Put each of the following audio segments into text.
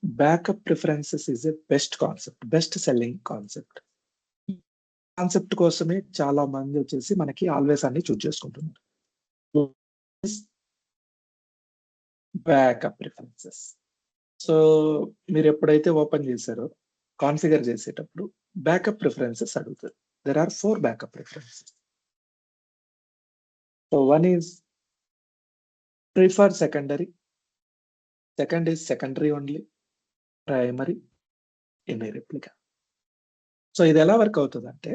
Backup preferences is a best concept, best selling concept. Concept కోసమే చాలా మంది వచ్చేసి మనకి ఆల్వేస్ అన్ని చూస్ చేసుకుంటున్నారు. Backup preferences. సో మీరు ఎప్పుడైతే ఓపెన్ చేశారో కాన్ఫిగర్ చేసేటప్పుడు బ్యాకప్ ప్రిఫరెన్సెస్ అడుగుతారు. There are 4 backup preferences. So one is prefer secondary, second is secondary only, primary, in replica. So ఇది ఎలా వర్క్ అవుతుందంటే,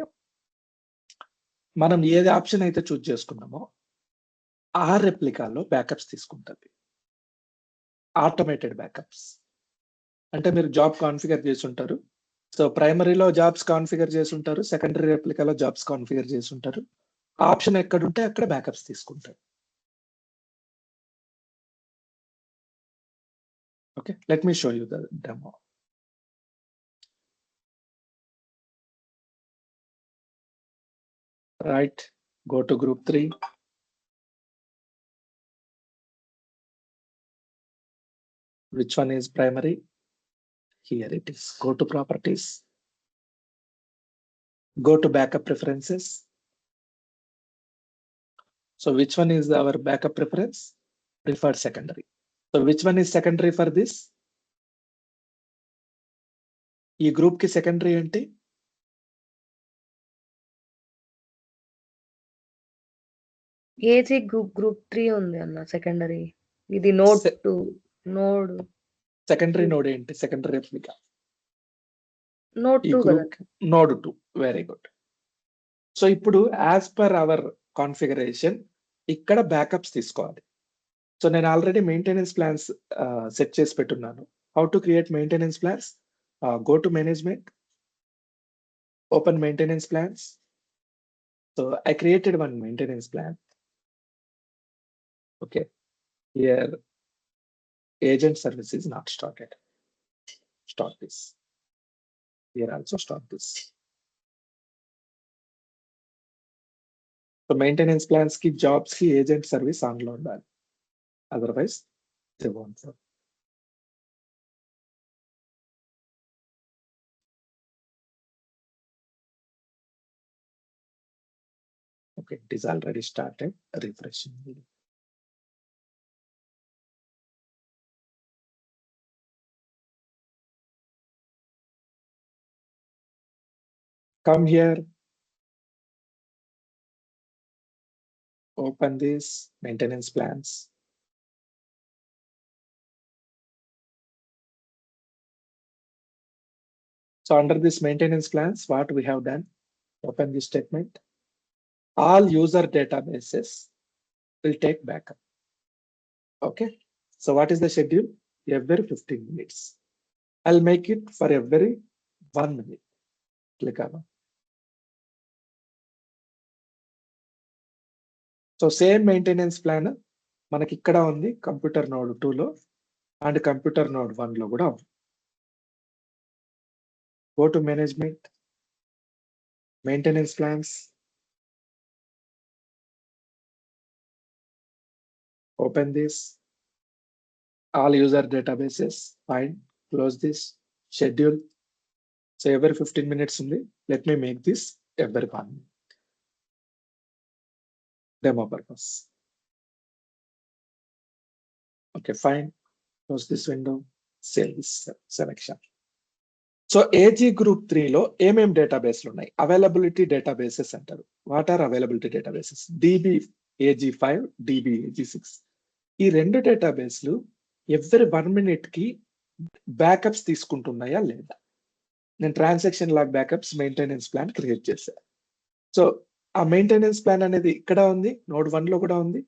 మనం ఏది ఆప్షన్ అయితే చూస్ చేసుకున్నామో ఆ రెప్లికాలో బ్యాకప్స్ తీసుకుంటుంది, ఆటోమేటెడ్ బ్యాకప్స్. అంటే మీరు జాబ్ కాన్ఫిగర్ చేసి ఉంటారు. సో ప్రైమరీలో జాబ్స్ కాన్ఫిగర్ చేసి ఉంటారు, సెకండరీ రెప్లికాలో జాబ్స్ కాన్ఫిగర్ చేసి ఉంటారు. ఆప్షన్ ఎక్కడుంటే అక్కడ బ్యాకప్స్ తీసుకుంటారు. Okay, let me show you the demo. Right, go to group 3. Which one is primary? Here it is. Go to properties. Go to backup preferences. So which one is our backup preference? Preferred secondary. So which one is secondary for this? ఈ group కి secondary ఏంటి? AG group 3 ఉంది అన్న secondary. ఇది node 2 node secondary node ఏంటి? Secondary replica node 2 కదా. Node 2. Very good. So ఇప్పుడు as per hour configuration ఇక్కడ బ్యాకప్స్ తీసుకోవాలి. సో నేను ఆల్రెడీ మెయింటెనెన్స్ ప్లాన్స్ సెట్ చేసి పెట్టున్నాను. How to create maintenance plans? Go to management, open maintenance plans. So I created one maintenance plan. Okay, here agent service is not started. Start this. Here also start this. So maintenance plans ki jobs ki agent service on lo undali. Otherwise they won't work. Okay, it is already started. Refreshing. Come here. Open this maintenance plans. So under this maintenance plans, what we have done? Open this statement. All user databases will take backup. Okay. So what is the schedule? Every 15 minutes. I'll make it for every 1 minute. Click on. So same maintenance plan మనకి ఇక్కడ ఉంది computer node 2 లో and computer node 1 లో కూడా ఉంది. Go to management, maintenance plans. Open this. All user databases. Fine. Close this. Schedule. So every 15 minutes only. Let me make this every 1 minute. Demo purpose. Okay, fine. Close this window. Save this selection. So AG group 3 లో ఏమేం డేటాబేస్లు ఉన్నాయి? Availability databases అంటారు. What are availability databases? DB AG5, DB AG6. ఈ రెండు డేటాబేస్లు every 1 minute కి backups తీసుకుంటున్నాయా లేదా? నేను transaction log backups maintenance plan create చేశాను. సో ఆ మెయింటెనెన్స్ ప్లాన్ అనేది ఇక్కడ ఉంది, నోడ్ 1 లో కూడా ఉంది,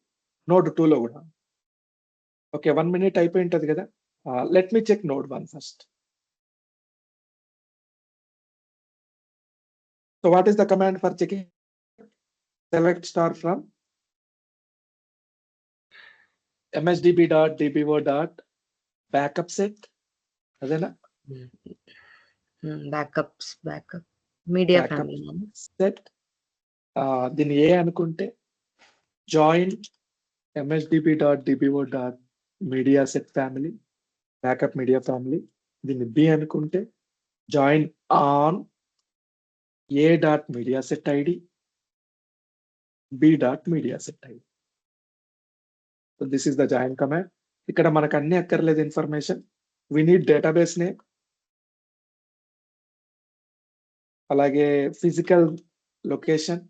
నోడ్ 2 లో కూడా ఉంది. ఓకే, 1 minute అయిపోయి ఉంటుంది కదా. Let me check node 1 first. So what is the command for checking? Select star from msdb.dbo.backup set. అదేనా? Backups backup media family set. దీన్ని ఏ అనుకుంటే join msdb.dbo.media set family, backup media family. దీన్ని B అనుకుంటే join on A dot media set ID B dot media set ID. So this is the join command. ఇక్కడ మనకు అన్ని అక్కర్లేదు information. We need database name, అలాగే physical location,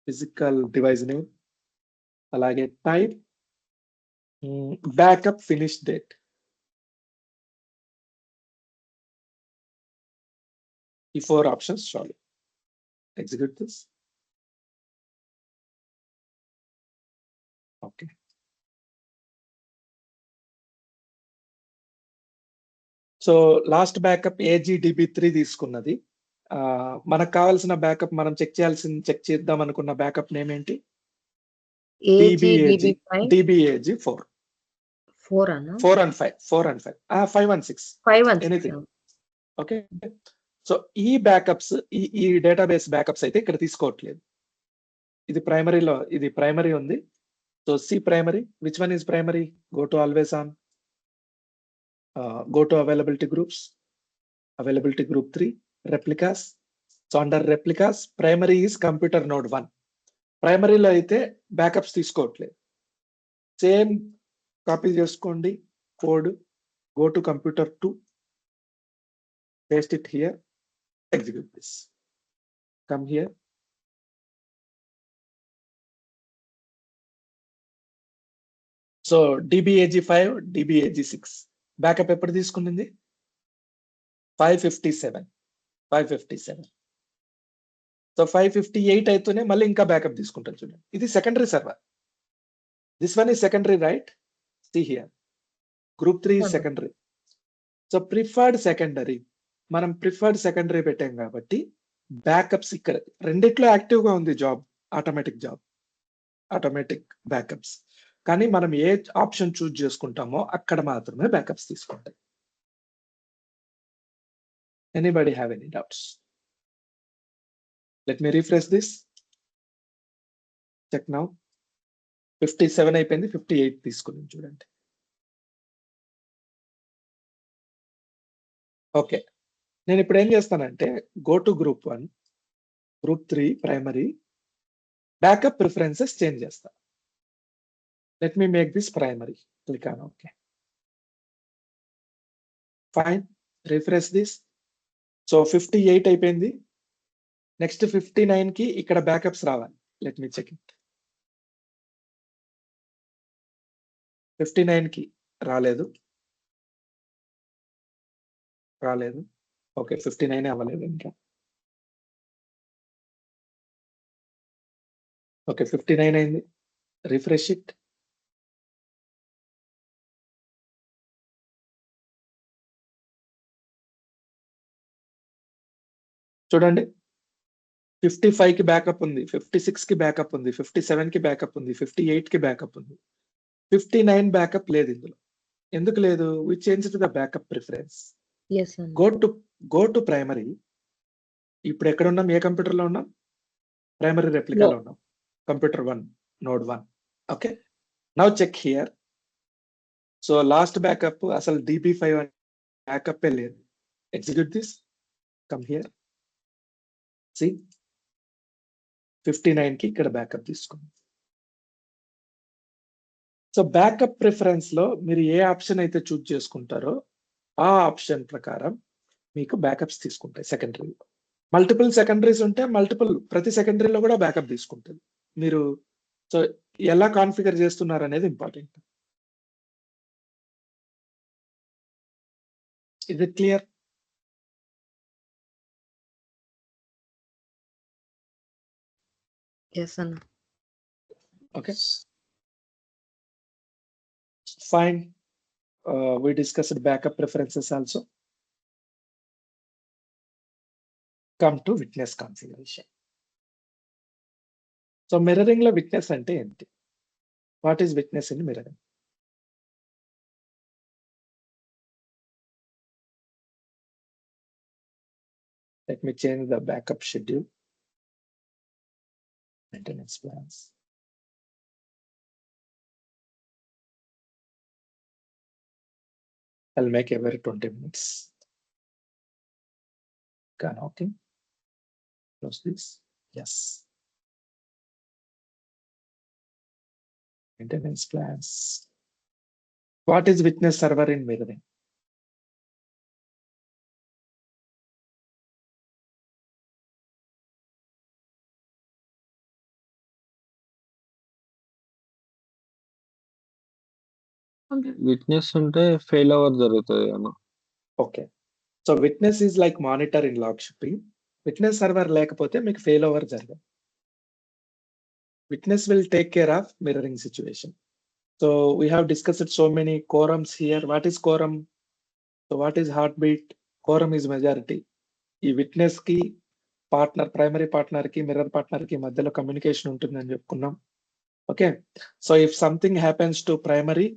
physical device name, అలాగే type, backup finish date. ఈ 4 options చాలు. Execute this. Okay. So last backup AGDB3 తీసుకున్నది. మనకు కావాల్సిన బ్యాకప్ మనం చెక్ చేద్దాం అనుకున్న బ్యాకప్ నేమ్ ఏంటి? DBAG4. 4 అన్నా? 4 and 5. 5 and 6. 5 and 6. Anything. Okay. So ఈ బ్యాకప్స్ ఈ డేటాబేస్ బ్యాకప్స్ అయితే ఇక్కడ తీసుకోవట్లేదు. ఇది ప్రైమరీలో, ఇది ప్రైమరీ ఉంది. So C primary. Which one is primary? Go to always on. Go to availability groups, availability group 3, replicas. So under replicas, primary is computer node 1. Primary లో అయితే బ్యాకప్స్ తీసుకోవట్లేదు. సేమ్ కాపీ చేసుకోండి code. Go to computer 2, paste it here, execute this. Come here. So DBAG5, DBAG6. Backup ఎప్పుడు తీసుకునింది? 557. So 558 అయితేనే మళ్ళీ ఇంకా backup తీసుకుంటారు చూడండి. ఇది secondary server. This one is secondary, right? See here. Group 3 is secondary. So preferred secondary, మనం preferred secondary పెట్టాం కాబట్టి బ్యాకప్స్ ఇక్కడ రెండిట్లో యాక్టివ్ గా ఉంది జాబ్, ఆటోమేటిక్ బ్యాకప్స్. కానీ మనం ఏ ఆప్షన్ చూజ్ చేసుకుంటామో అక్కడ మాత్రమే బ్యాకప్స్ తీసుకుంటాయి. Anybody have any doubts? Let me refresh this. Check now. 57 అయిపోయింది, 58 తీసుకుని చూడండి. ఓకే. నేను ఇప్పుడు ఏం చేస్తానంటే go to group 1, group 3 primary, backup preferences change చేస్తా. Let me make this primary. Click on OK. Fine. Refresh this. So 58 అయిపోయింది. Next 59 కి ఇక్కడ బ్యాకప్స్ రావాలి. Let me check it. 59 కి రాలేదు. ఓకే, 59 అవ్వలేదు ఇంకా. ఓకే, 59 అయింది. Refresh it. చూడండి, 55 కి బ్యాకప్ ఉంది, 56 కి బ్యాకప్ ఉంది, 57 కి బ్యాకప్ ఉంది, 58 కి బ్యాకప్ ఉంది. 59 బ్యాకప్ లేదు ఇందులో. ఎందుకు లేదు? వి change to the backup preference. Go to primary. ఇప్పుడు ఎక్కడ ఉన్నాం? ఏ కంప్యూటర్ లో ఉన్నాం? ప్రైమరీ రెప్లికాలో ఉన్నాం. Computer 1, node 1. Okay, now check here. So last backup అసలు DB5 బ్యాకప్ లేదు. Execute this. Come here. C 59 కి ఇక్కడ బ్యాకప్ తీసుకుంది. సో బ్యాకప్ ప్రిఫరెన్స్ లో మీరు ఏ ఆప్షన్ అయితే చూజ్ చేసుకుంటారో ఆ ఆప్షన్ ప్రకారం మీకు బ్యాకప్స్ తీసుకుంటాయి. సెకండరీ మల్టిపుల్ సెకండరీస్ ఉంటే ప్రతి సెకండరీలో కూడా బ్యాకప్ తీసుకుంటుంది. మీరు సో ఎలా కాన్ఫిగర్ చేస్తున్నారు అనేది important. Is it clear? Yes, Anna. Okay. Fine. We discussed backup preferences also. Come to witness configuration. So mirroring lo witness ante enti? What is witness in mirroring? Let me change the backup schedule. Maintenance plans. I'll make every 20 minutes. Okay. Close this. Yes. Maintenance plans. What is witness server in mirroring? Witness ఉంటే fail hour జరుగుతుంది అన్న. Okay. So witness is like monitor in log shipping. Witness server లేకపోతే మీకు fail over జరగదు. Witness will take care of mirroring situation. So we have discussed so many quorums here. What is quorum? So what is heartbeat? Quorum is majority. ఈ witness కి partner, primary partner కి mirror partner కి మధ్యలో communication ఉంటుందని చెప్పుకున్నాం. Okay. So if something happens to primary,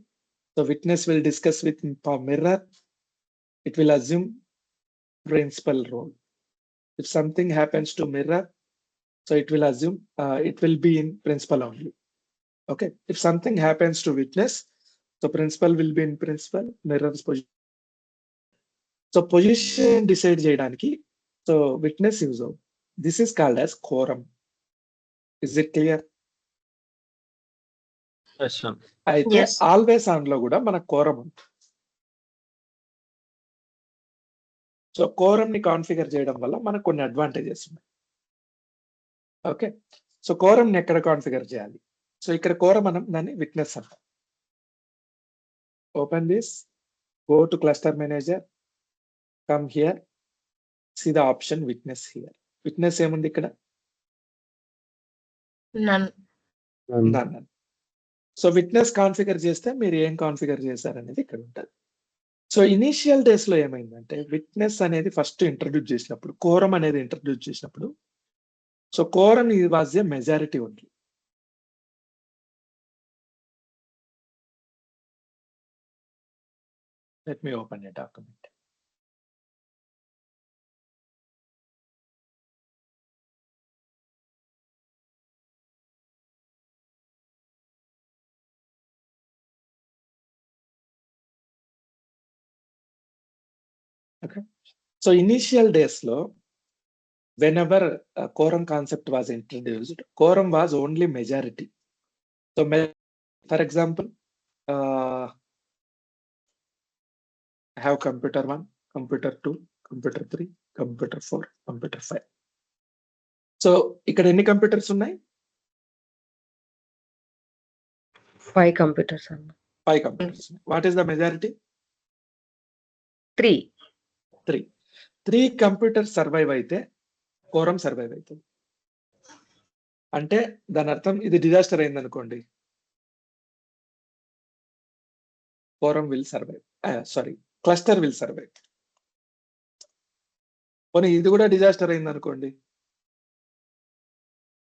so witness will discuss with mirror. It will assume principal role. If something happens to mirror, so it will assume it will be in principal only. Okay. If something happens to witness, so principal will be in principal, mirror's position. So position decide cheyadaniki, so witness use of this is called as quorum. Is it clear? Yes, sir. అయితే Yes. Always on లో కూడా మన quorum ఉంటుంది. So quorum ని configure చేయడం వల్ల మనకు కొన్ని అడ్వాంటేజెస్ ఉన్నాయి. ఓకే. సో కోరం ని ఎక్కడ కాన్ఫిగర్ చేయాలి? సో ఇక్కడ కోరం మనం దాన్ని విట్నెస్ అంటాం. Open this, go to cluster manager, come here, see the option witness here. Witness ఏముంది ఇక్కడ? None. నన్ను. సో విట్నెస్ కాన్ఫిగర్ చేస్తే మీరు ఏం కాన్ఫిగర్ చేశారనేది ఇక్కడ ఉంటుంది. సో ఇనీషియల్ డేస్ లో ఏమైందంటే విట్నెస్ అనేది ఫస్ట్ ఇంట్రడ్యూస్ చేసినప్పుడు, కోరం అనేది ఇంట్రడ్యూస్ చేసినప్పుడు, so quorum was a majority only. Let me open A document. Okay. So initial days lo, whenever quorum concept was introduced, quorum was only majority. So for example, I have computer 1, computer 2, computer 3, computer 4, computer 5. So ఇక్కడ ఎన్ని computers ఉన్నాయి? 5 computers అన్న. 5 computers. What is the majority? 3. 3 computers survive అయితే quorum survive అవుతుంది. అంటే దాని అర్థం ఇది డిజాస్టర్ అయింది అనుకోండి, quorum will survive. Sorry, cluster will survive. పోనీ ఇది కూడా డిజాస్టర్ అయింది అనుకోండి,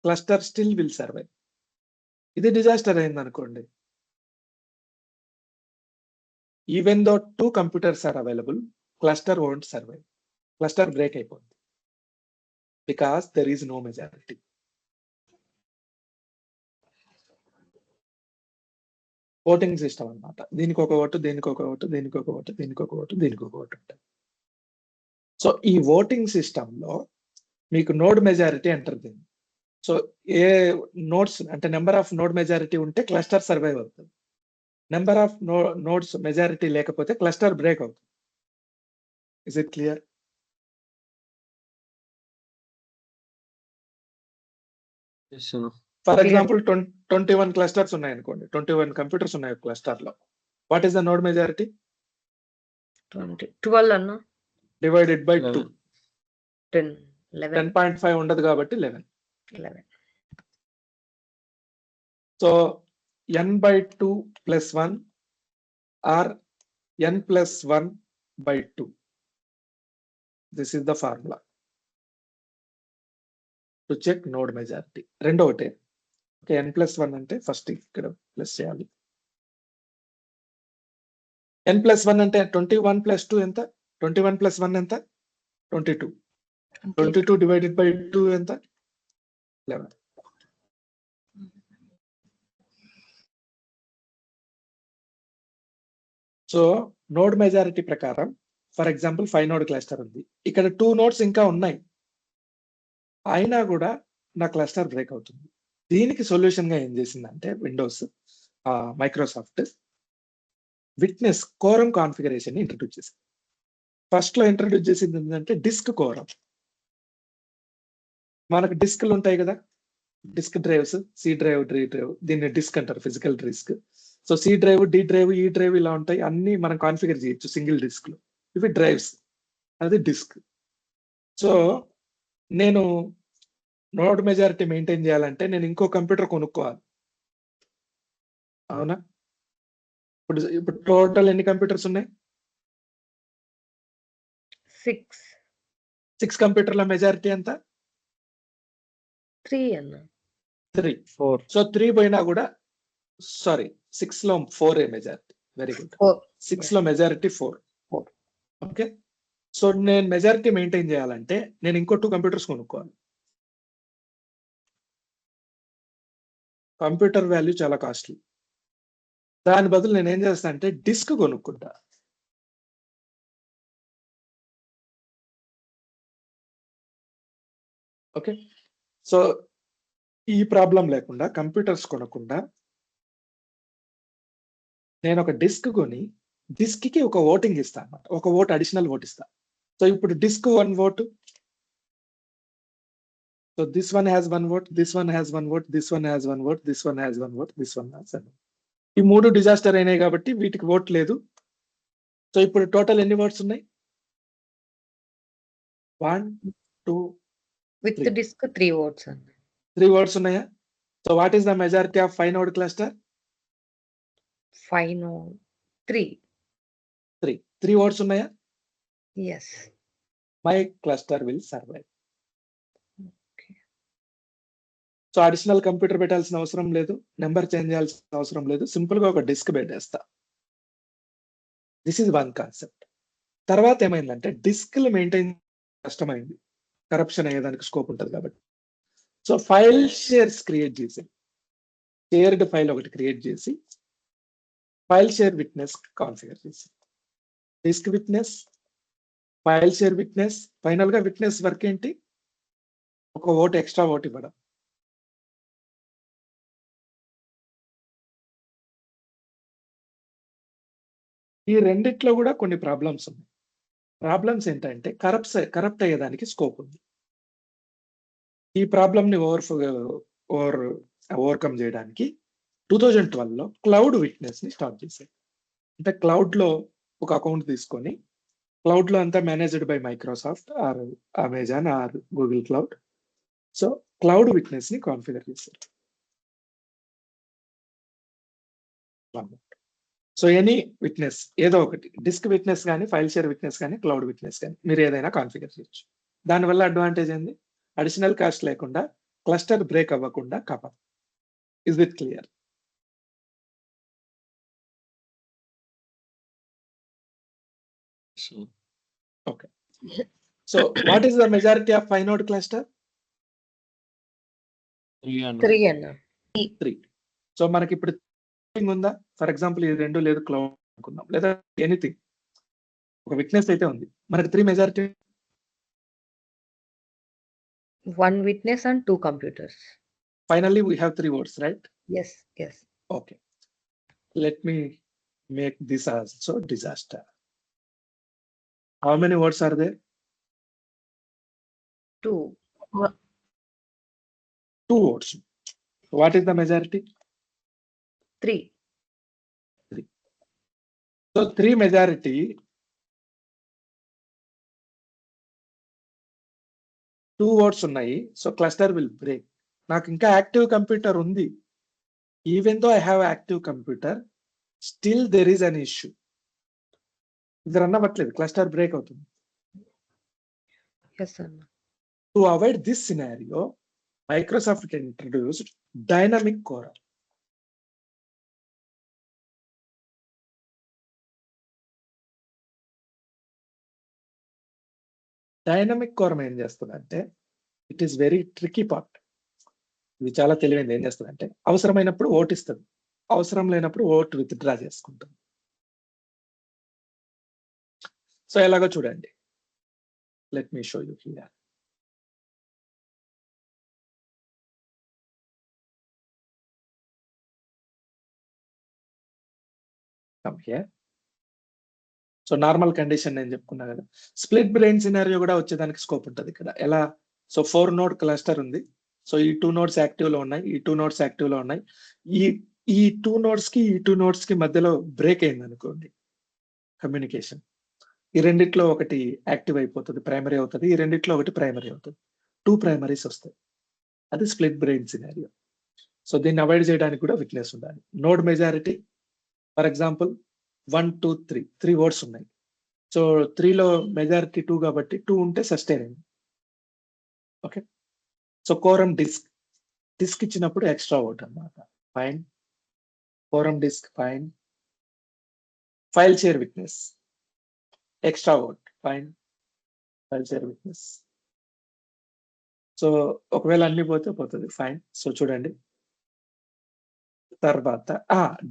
క్లస్టర్ స్టిల్ విల్ సర్వైవ్. ఇది డిజాస్టర్ అయింది అనుకోండి, even though 2 computers are available, cluster won't survive. Cluster break అయిపోతుంది. Because there is no majority. Voting system అన్నమాట. దీనికి ఒక ఓటు, దీనికి ఒక ఓటు, దీనికి ఒక ఓటు, దీనికి ఒక ఓటు, దీనికి ఒక ఓటు ఉంటుంది. సో ఈ ఓటింగ్ సిస్టమ్ లో మీకు నోడ్ మెజారిటీ అంటారు. సో ఏ నోడ్స్ అంటే నెంబర్ ఆఫ్ నోడ్ మెజారిటీ ఉంటే క్లస్టర్ సర్వైవ్ అవుతుంది. నెంబర్ ఆఫ్ నోడ్స్ మెజారిటీ లేకపోతే క్లస్టర్ బ్రేక్ అవుతుంది. Is it clear? Yes, sir. For example 21 clusters ఉన్నాయి అనుకోండి, 21 కంప్యూటర్స్ ఉన్నాయి క్లస్టర్ లో. What is the node majority? 12 అన్న. Divided by 2. 10, 11. 10.5 ఉండదు కాబట్టి 11. 11. So n by 2 plus 1 or n plus 1 by 2. This is the formula to check node majority. రెండో ఒకటే. Okay, n plus 1 అంటే ఫస్ట్ ఇక్కడ ప్లస్ చేయాలి. n plus 1 అంటే 21 plus 2 ఎంత? 21 plus 1 ఎంత? 22. 22 divided by 2 ఎంత? 11. సో నోడ్ మెజారిటీ ప్రకారం ఫర్ ఎగ్జాంపుల్ 5 నోడ్ క్లస్టర్ ఉంది. ఇక్కడ 2 నోడ్స్ ఇంకా ఉన్నాయి. అయినా కూడా నా క్లస్టర్ బ్రేక్ అవుతుంది. దీనికి సొల్యూషన్ గా ఏం చేసిందంటే Windows Microsoft witness quorum configuration introduce చేసింది. ఫస్ట్ లో ఇంట్రడ్యూస్ చేసింది ఏంటంటే డిస్క్ కోరం. మనకు డిస్క్లు ఉంటాయి కదా, disc drives, C drive, D drive, దీన్ని డిస్క్ అంటారు, physical disc. So C drive, D drive, ఈ డ్రైవ్ ఇలా ఉంటాయి, అన్ని మనం కాన్ఫిగర్ చేయొచ్చు సింగిల్ డిస్క్ లో. ఇవి డ్రైవ్స్, అది డిస్క్. సో నేను నోడ్ మెజారిటీ మెయింటైన్ చేయాలంటే నేను ఇంకో కంప్యూటర్ కొనుక్కోవాలి, అవునా? ఇప్పుడు టోటల్ ఎన్ని కంప్యూటర్స్ ఉన్నాయి? 6 6 కంప్యూటర్ల మెజారిటీ ఎంత? 3 అన్న. 3. 4. సో 3 పోయినా కూడా సారీ 6 లో 4 మెజారిటీ. Very good. 4 6 లో మెజారిటీ 4. ఓకే. సో నేను మెజారిటీ మెయింటైన్ చేయాలంటే నేను ఇంకో 2 కంప్యూటర్స్ కొనుక్కోవాలి. కంప్యూటర్ వాల్యూ చాలా కాస్ట్లీ. దాని బదులు నేను ఏం చేస్తా అంటే డిస్క్ కొనుక్కుంటా. ఓకే. సో ఈ ప్రాబ్లం లేకుండా కంప్యూటర్స్ కొనకుండా నేను ఒక డిస్క్ కొని డిస్క్ కి ఒక ఓటింగ్ ఇస్తా అన్నమాట. ఒక ఓట్ అడిషనల్ ఓట్ ఇస్తా. సో ఇప్పుడు disc 1 vote. So this one has 1 vote, this one has 1 vote, this one has 1 vote, this one has 1 vote, this one has 1 vote. ఈ 3 డిజాస్టర్ అయినాయి కాబట్టి వీటికి ఓట్ లేదు. సో ఇప్పుడు టోటల్ ఎన్ని oats ఉన్నాయి? 1 2 విత్ 3. డిస్క్ 3 ఓట్స్ అన్న. 3 oats ఉన్నాయా? So what is the majority of 5 node cluster? 5 node 3. 3 oats ఉన్నాయా? yes. My cluster will survive. Okay. So additional computer పెట్టాల్సిన అవసరం లేదు, నెంబర్ చేంజ్ చేయాల్సిన అవసరం లేదు, సింపుల్ గా ఒక డిస్క్ పెట్టేస్తా. This is one concept. తర్వాత ఏమైందంటే డిస్క్లు మెయింటైన్ కష్టమైంది, కరప్షన్ అయ్యేదానికి స్కోప్ ఉంటుంది కాబట్టి. సో ఫైల్ షేర్స్ క్రియేట్ చేసి, షేర్డ్ ఫైల్ ఒకటి క్రియేట్ చేసి ఫైల్ షేర్ విట్నెస్ కాన్ఫిగర్ చేసి, disc witness, file share witness, final గా విట్నెస్ వర్క్ ఏంటి? ఒక ఓట్ ఎక్స్ట్రా ఓట్ ఇవ్వడం. ఈ రెండిట్లో కూడా కొన్ని ప్రాబ్లమ్స్ ఉన్నాయి. ప్రాబ్లమ్స్ ఏంటంటే కరప్ట్ అయ్యేదానికి స్కోప్ ఉంది. ఈ ప్రాబ్లమ్ ని ఓవర్కమ్ చేయడానికి 2012 లో క్లౌడ్ విట్నెస్ ని స్టార్ట్ చేశారు. అంటే క్లౌడ్ లో ఒక అకౌంట్ తీసుకొని క్లౌడ్ లో అంతా managed by Microsoft or Amazon are Google cloud. So cloud witness ని కాన్ఫిగర్ చేశారు. సో ఎనీ విట్నెస్ ఏదో ఒకటి, డిస్క్ విట్నెస్ కానీ, ఫైల్ షేర్ విట్నెస్ కానీ, క్లౌడ్ విట్నెస్ కానీ మీరు ఏదైనా కాన్ఫిగర్ చేయొచ్చు. దానివల్ల అడ్వాంటేజ్ ఏంది? అడిషనల్ కాస్ట్ లేకుండా క్లస్టర్ బ్రేక్ అవ్వకుండా కాపాడు. Is it clear? Okay. So what is the majority of 5 node cluster? 3 అన్న. 3. సో మనకి ఇప్పుడు ఉందా? ఫర్ ఎగ్జాంపుల్ ఇది 2 లేదు క్లౌడ్ అనుకుందాం, లేదా ఎనీథింగ్, ఒక విట్నెస్ అయితే ఉంది. మనకి 3 majority. 1 witness and 2 computers. Finally we have 3 votes, right? Yes. Okay. Let me make this also disaster. How many votes are there? 2. 2 votes. What is the majority? 3. So 3 majority. 2 votes ఉన్నాయి. So cluster will break. నాకు ఇంకా active computer ఉంది. Even though I have active computer, still there is an issue. ఇది run అవ్వట్లేదు, cluster break అవుతుంది. Yes, అన్న. To avoid this scenario, Microsoft introduced dynamic core. Dynamic quorum ఏం చేస్తుందంటే, it is very tricky part. ఇది చాలా తెలివైంది. ఏం చేస్తుందంటే అవసరమైనప్పుడు ఓట్ ఇస్తుంది, అవసరం లేనప్పుడు ఓట్ విత్డ్రా చేసుకుంటుంది. సో ఎలాగో చూడండి. Let me show you here. Come here. So normal condition నేను చెప్పుకున్నా కదా. స్ప్లిట్ బ్రెయిన్ సినారియో కూడా వచ్చేదానికి స్కోప్ ఉంటుంది ఇక్కడ. ఎలా? సో 4 నోడ్ క్లస్టర్ ఉంది. సో ఈ 2 నోడ్స్ యాక్టివ్ లో ఉన్నాయి, ఈ 2 నోడ్స్ యాక్టివ్ లో ఉన్నాయి. ఈ 2 నోడ్స్ కి ఈ 2 నోడ్స్ కి మధ్యలో బ్రేక్ అయింది అనుకోండి కమ్యూనికేషన్. ఈ రెండిట్లో ఒకటి యాక్టివ్ అయిపోతుంది, ప్రైమరీ అవుతుంది. ఈ రెండిట్లో ఒకటి ప్రైమరీ అవుతుంది. 2 ప్రైమరీస్ వస్తాయి. అది స్ప్లిట్ బ్రెయిన్ సినారియో. సో దీన్ని అవాయిడ్ చేయడానికి కూడా విట్నెస్ ఉండాలి. Node majority for example 1, 2, 3 oats ఉన్నాయి. సో 3లో మెజారిటీ 2 కాబట్టి 2 ఉంటే సస్టైన్ అయింది. ఓకే. సో కోరం డిస్క్ ఇచ్చినప్పుడు ఎక్స్ట్రా ఓట్ అన్నమాట. Fine. Quorum disc fine. File share witness extra vote fine. File share witness. So ఒకవేళ అన్ని పోతే పోతుంది, ఫైన్. సో చూడండి తర్వాత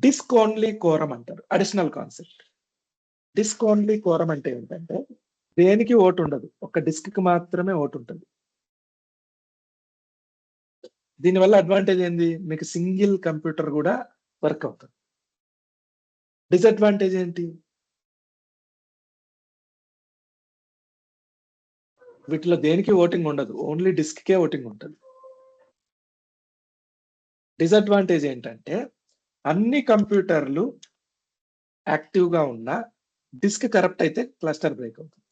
డిస్క్ ఓన్లీ కోరం అంటారు. Additional concept. Disc only quorum అంటే ఏంటంటే దేనికి ఓటు ఉండదు, ఒక డిస్క్ కి మాత్రమే ఓటు ఉంటుంది. దీనివల్ల అడ్వాంటేజ్ ఏంది? మీకు సింగిల్ కంప్యూటర్ కూడా వర్క్ అవుతుంది. డిసడ్వాంటేజ్ ఏంటి? వీటిలో దేనికి ఓటింగ్ ఉండదు, ఓన్లీ డిస్క్ కే ఓటింగ్ ఉంటుంది. డిసడ్వాంటేజ్ ఏంటంటే అన్ని కంప్యూటర్లు యాక్టివ్ గా ఉన్న డిస్క్ కరప్ట్ అయితే క్లస్టర్ బ్రేక్ అవుతుంది.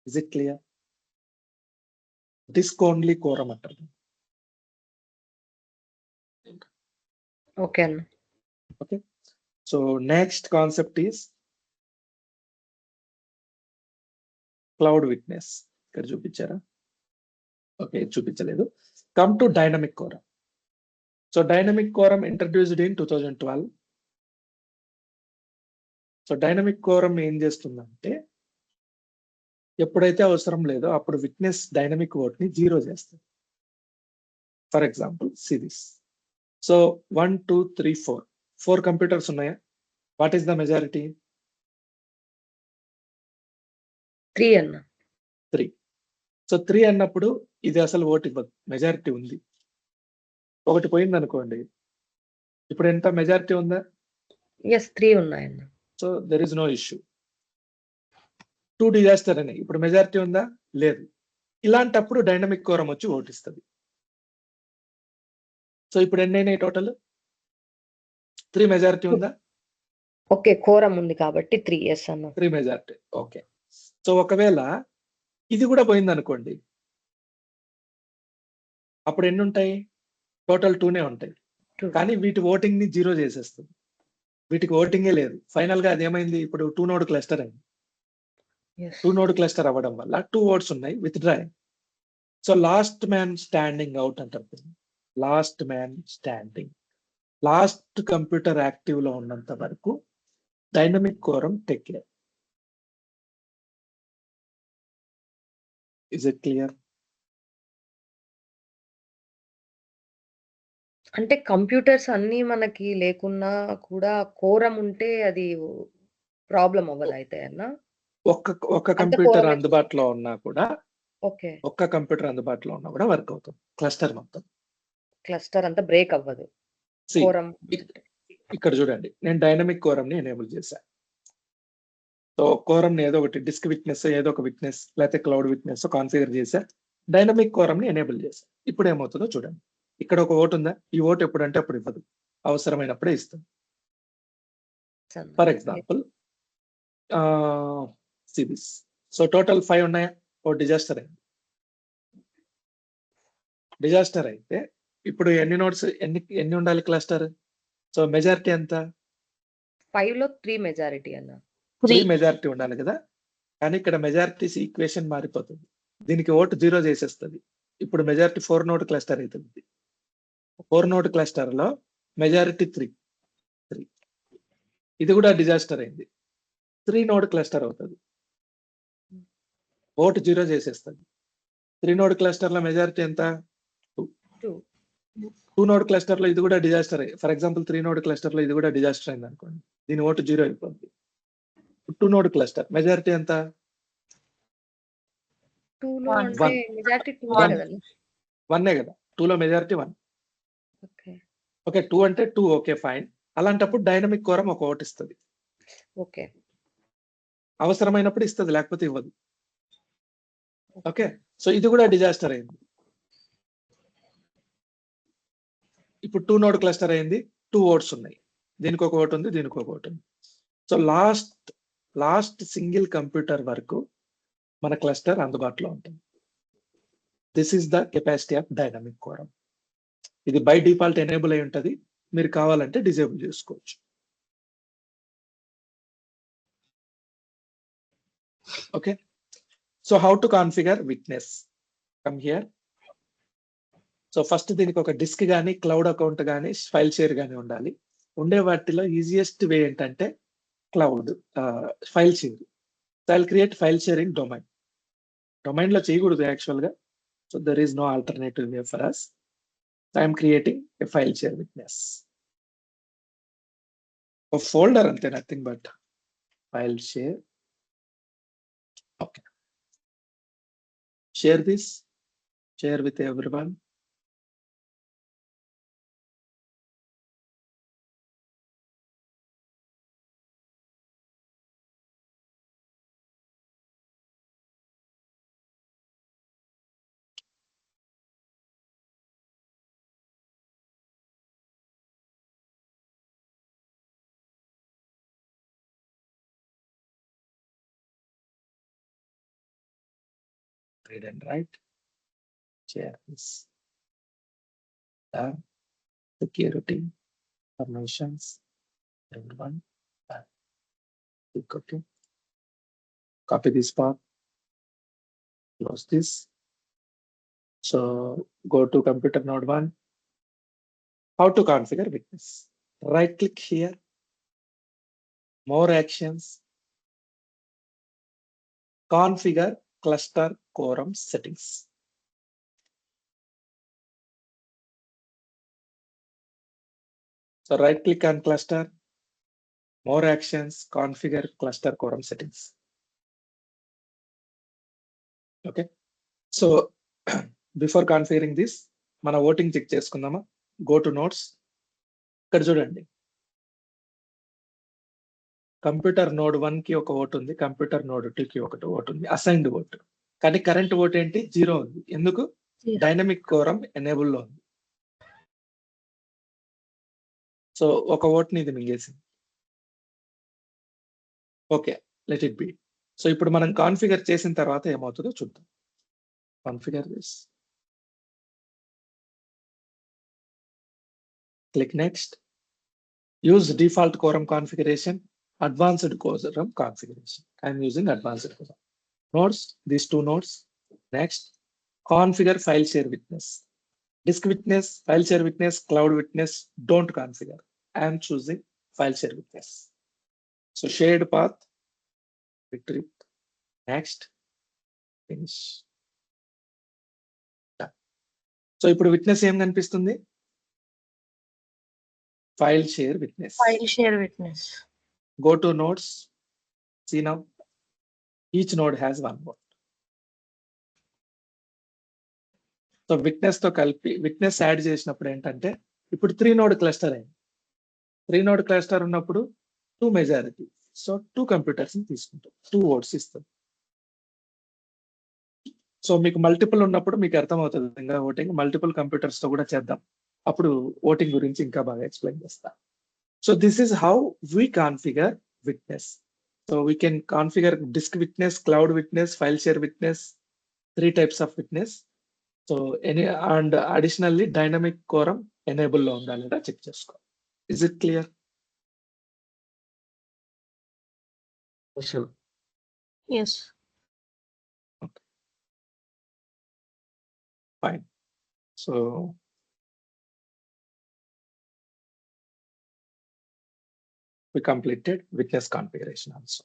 Is it clear? Disc only quorum అంటారు. ఓకే అన్న. Okay. So next concept is cloud witness. ఇక్కడ చూపించారా? ఓకే, చూపించలేదు. Come to dynamic quorum. So dynamic quorum introduced in 2012. So dynamic quorum ఏం చేస్తుందంటే ఎప్పుడైతే అవసరం లేదో అప్పుడు విట్నెస్ డైనమిక్ ఓట్ ని 0 చేస్తుంది. For example series. So 1, 2, 3, 4 computers ఉన్నాయా? What is the majority? 3 అన్న. 3. సో 3 అన్నప్పుడు ఇది అసలు ఓటు ఇవ్వదు, మెజారిటీ ఉంది. ఒకటి పోయింది అనుకోండి, ఇప్పుడు ఎంత మెజారిటీ ఉందా? ఎస్ 3 ఉన్నాయన్న. So there is no issue. 2 disaster అని ఇప్పుడు మెజారిటీ ఉందా? లేదు. ఇలాంటప్పుడు డైనమిక్ కోరం వచ్చి ఓటిస్తుంది. సో ఇప్పుడు ఎన్ని అయినాయి టోటల్? 3 మెజారిటీ ఉందా? ఓకే, కోరం ఉంది కాబట్టి 3. ఎస్ అన్న. 3 మెజారిటీ. ఓకే. సో ఒకవేళ ఇది కూడా పోయింది అనుకోండి, అప్పుడు ఎన్ని ఉంటాయి? టోటల్ 2నే ఉంటాయి. 2. కానీ వీటి ఓటింగ్ ని 0 చేసేస్తుంది. వీటికి ఓటింగే లేదు. ఫైనల్ గా అది ఏమైంది? ఇప్పుడు 2 నోడ్ క్లస్టర్ అయింది. ఎస్. 2 నోడ్ క్లస్టర్ అవ్వడం వల్ల 2 ఓట్స్ ఉన్నాయి, with draw. So last man standing out అంటారు. Last man standing. Last computer active లో ఉన్నంత వరకు dynamic quorum take care. Is it clear? అంటే కంప్యూటర్స్ అన్ని మనకి లేకున్నా కూడా కోరం ఉంటే అది ప్రాబ్లం అవ్వదు అయితే అన్న. ఒక్క కంప్యూటర్ కోరం అందుబాటులో ఉన్నా కూడా, ఓకే, ఒక్క కంప్యూటర్ అందుబాటులో ఉన్నా కూడా వర్క్ అవుతుంది క్లస్టర్ మొత్తం. క్లస్టర్ అంతా బ్రేక్ అవ్వదు. See, కోరం ఇక్కడ చూడండి, నేను డైనమిక్ కోరం ని ఎనేబుల్ చేశాను. సో కోరం ని ఏదో ఒకటి డిస్క్ విట్నెస్, ఏదో ఒక విట్నెస్, లేకపోతే క్లౌడ్ విట్నెస్ కాన్ఫిగర్ చేశా. డైనమిక్ కోరం ని ఎనేబుల్ చేశా. ఇప్పుడు ఏమవుతుందో చూడండి. ఇక్కడ ఒక ఓటు ఉందా? ఈ ఓటు ఎప్పుడంటే అప్పుడు ఇవ్వదు, అవసరమైనప్పుడే ఇస్తుంది. For example series. So total 5 ఉన్నాయా? ఓ డిజాస్టర్ అయింది. డిజాస్టర్ అయితే ఇప్పుడు ఎన్ని నోట్స్, ఎన్ని ఉండాలి క్లస్టర్? సో మెజారిటీ ఎంత? 5 లో 3 మెజారిటీ అన్న. 3 మెజారిటీ ఉండాలి కదా. కానీ ఇక్కడ మెజారిటీస్ ఈక్వేషన్ మారిపోతుంది. దీనికి ఓటు 0 చేసేస్తుంది. ఇప్పుడు మెజారిటీ 4 నోట్ క్లస్టర్ అవుతుంది. 4 నోట్ క్లస్టర్ లో మెజారిటీ 3. ఇది కూడా డిజాస్టర్ అయింది. 3 నోడ్ క్లస్టర్ అవుతుంది. ఓటు 0 చేసేస్తుంది. 3 నోడ్ క్లస్టర్ లో మెజారిటీ ఎంత? 2 నోడ్ క్లస్టర్ లో ఇది కూడా డిజాస్టర్ అయ్యి, ఫర్ ఎగ్జాంపుల్ 3 నోడ్ క్లస్టర్ లో ఇది కూడా డిజాస్టర్ అయింది అనుకోండి, దీని ఓటు 0 అయిపోతుంది. టూ నోడ్ క్లస్టర్ మెజారిటీ ఎంత? 2లో One. అంటే మెజారిటీ 2 One. కదండి. 1 కదా, 2లో మెజారిటీ 1. ఓకే. ఓకే, 2 అంటే 2, ఓకే ఫైన్. అలాంటప్పుడు డైనమిక్ కోరం ఒక ఓట్ ఇస్తుంది. ఓకే. అవసరమైనప్పుడు ఇస్తుంది, లేకపోతే ఇవ్వదు. ఓకే, సో ఇది కూడా డిజాస్టర్ అయింది. ఇప్పుడు 2 నోడ్ క్లస్టర్ అయింది, 2 ఓట్స్ ఉన్నాయి. దీనికి ఒక ఓట్ ఉంది, దీనికి ఒక ఓట్ ఉంది. సో లాస్ట్ సింగిల్ కంప్యూటర్ వరకు మన క్లస్టర్ అందుబాటులో ఉంటుంది. This is the capacity of dynamic quorum. ఇది బై డిఫాల్ట్ ఎనేబుల్ అయి ఉంటుంది, మీరు కావాలంటే డిజేబుల్ చేసుకోవచ్చు. Okay, so how to configure witness? Come here. So first దీనికి ఒక డిస్క్ కానీ క్లౌడ్ అకౌంట్ కానీ ఫైల్ షేర్ కానీ ఉండాలి. ఉండే వాటిలో ఈజియెస్ట్ వే ఏంటంటే cloud file share. I'll create file sharing domain. Domain లో చేయకూడదు యాక్చువల్ గా. So there is no alternative way for us. I'm creating a file share witness. ఒక ఫోల్డర్ అంతే, nothing but file share. Okay, share this, share with everyone. Read and write. Share this. Security, permissions, everyone. Click OK. Copy this path. Close this. So go to computer node 1. How to configure witness? Right click here. More actions. Configure cluster quorum settings. So right click on cluster, more actions, configure cluster quorum settings. Okay, so before configuring this, మన voting check చేసుకుందామా? Go to nodes. ఇక్కడ చూడండి, computer node 1 కి ఒక vote ఉంది, computer node 2 కి ఒకటి vote ఉంది, అసైన్డ్ ఓటు. కానీ కరెంట్ ఓట్ ఏంటి? 0 ఉంది. ఎందుకు? డైనమిక్ కోరం ఎనేబుల్ లో ఉంది. సో ఒక ఓట్ని ఇది మింగేసింది. Okay, let it be. So ఇప్పుడు మనం కాన్ఫిగర్ చేసిన తర్వాత ఏమవుతుందో చూద్దాం. Configure this, click next. Use default quorum configuration, advanced quorum configuration. I'm using advanced quorum. Nodes, these 2 nodes. Next, configure file share witness. Disk witness, file share witness, cloud witness, don't configure. I am choosing file share witness. So shared path, retrieve. Next, finish. Done. So ఇప్పుడు witness ఏం కనిపిస్తుంది? File share witness. File share witness. Go to nodes. See now, each node has one vote. So witness తో కలిపి witness add చేసినప్పుడు ఏంటంటే ఇప్పుడు 3 node cluster అయింది. 3 node cluster ఉన్నప్పుడు 2 మెజారిటీ. సో 2 కంప్యూటర్స్ తీసుకుంటాం, 2 ఓట్స్ ఇస్తుంది. సో మీకు మల్టిపుల్ ఉన్నప్పుడు మీకు అర్థమవుతుంది ఇంకా ఓటింగ్. మల్టిపుల్ కంప్యూటర్స్ తో కూడా చేద్దాం, అప్పుడు ఓటింగ్ గురించి ఇంకా బాగా ఎక్స్ప్లెయిన్ చేస్తా. So this is how we configure witness. So we can configure disc witness, cloud witness, file share witness, 3 types of witness. So any and additionally dynamic quorum enable లో ఉందా లేదా చెక్ చేసుకో. Is it clear? Yes. Fine. So we completed witness configuration also.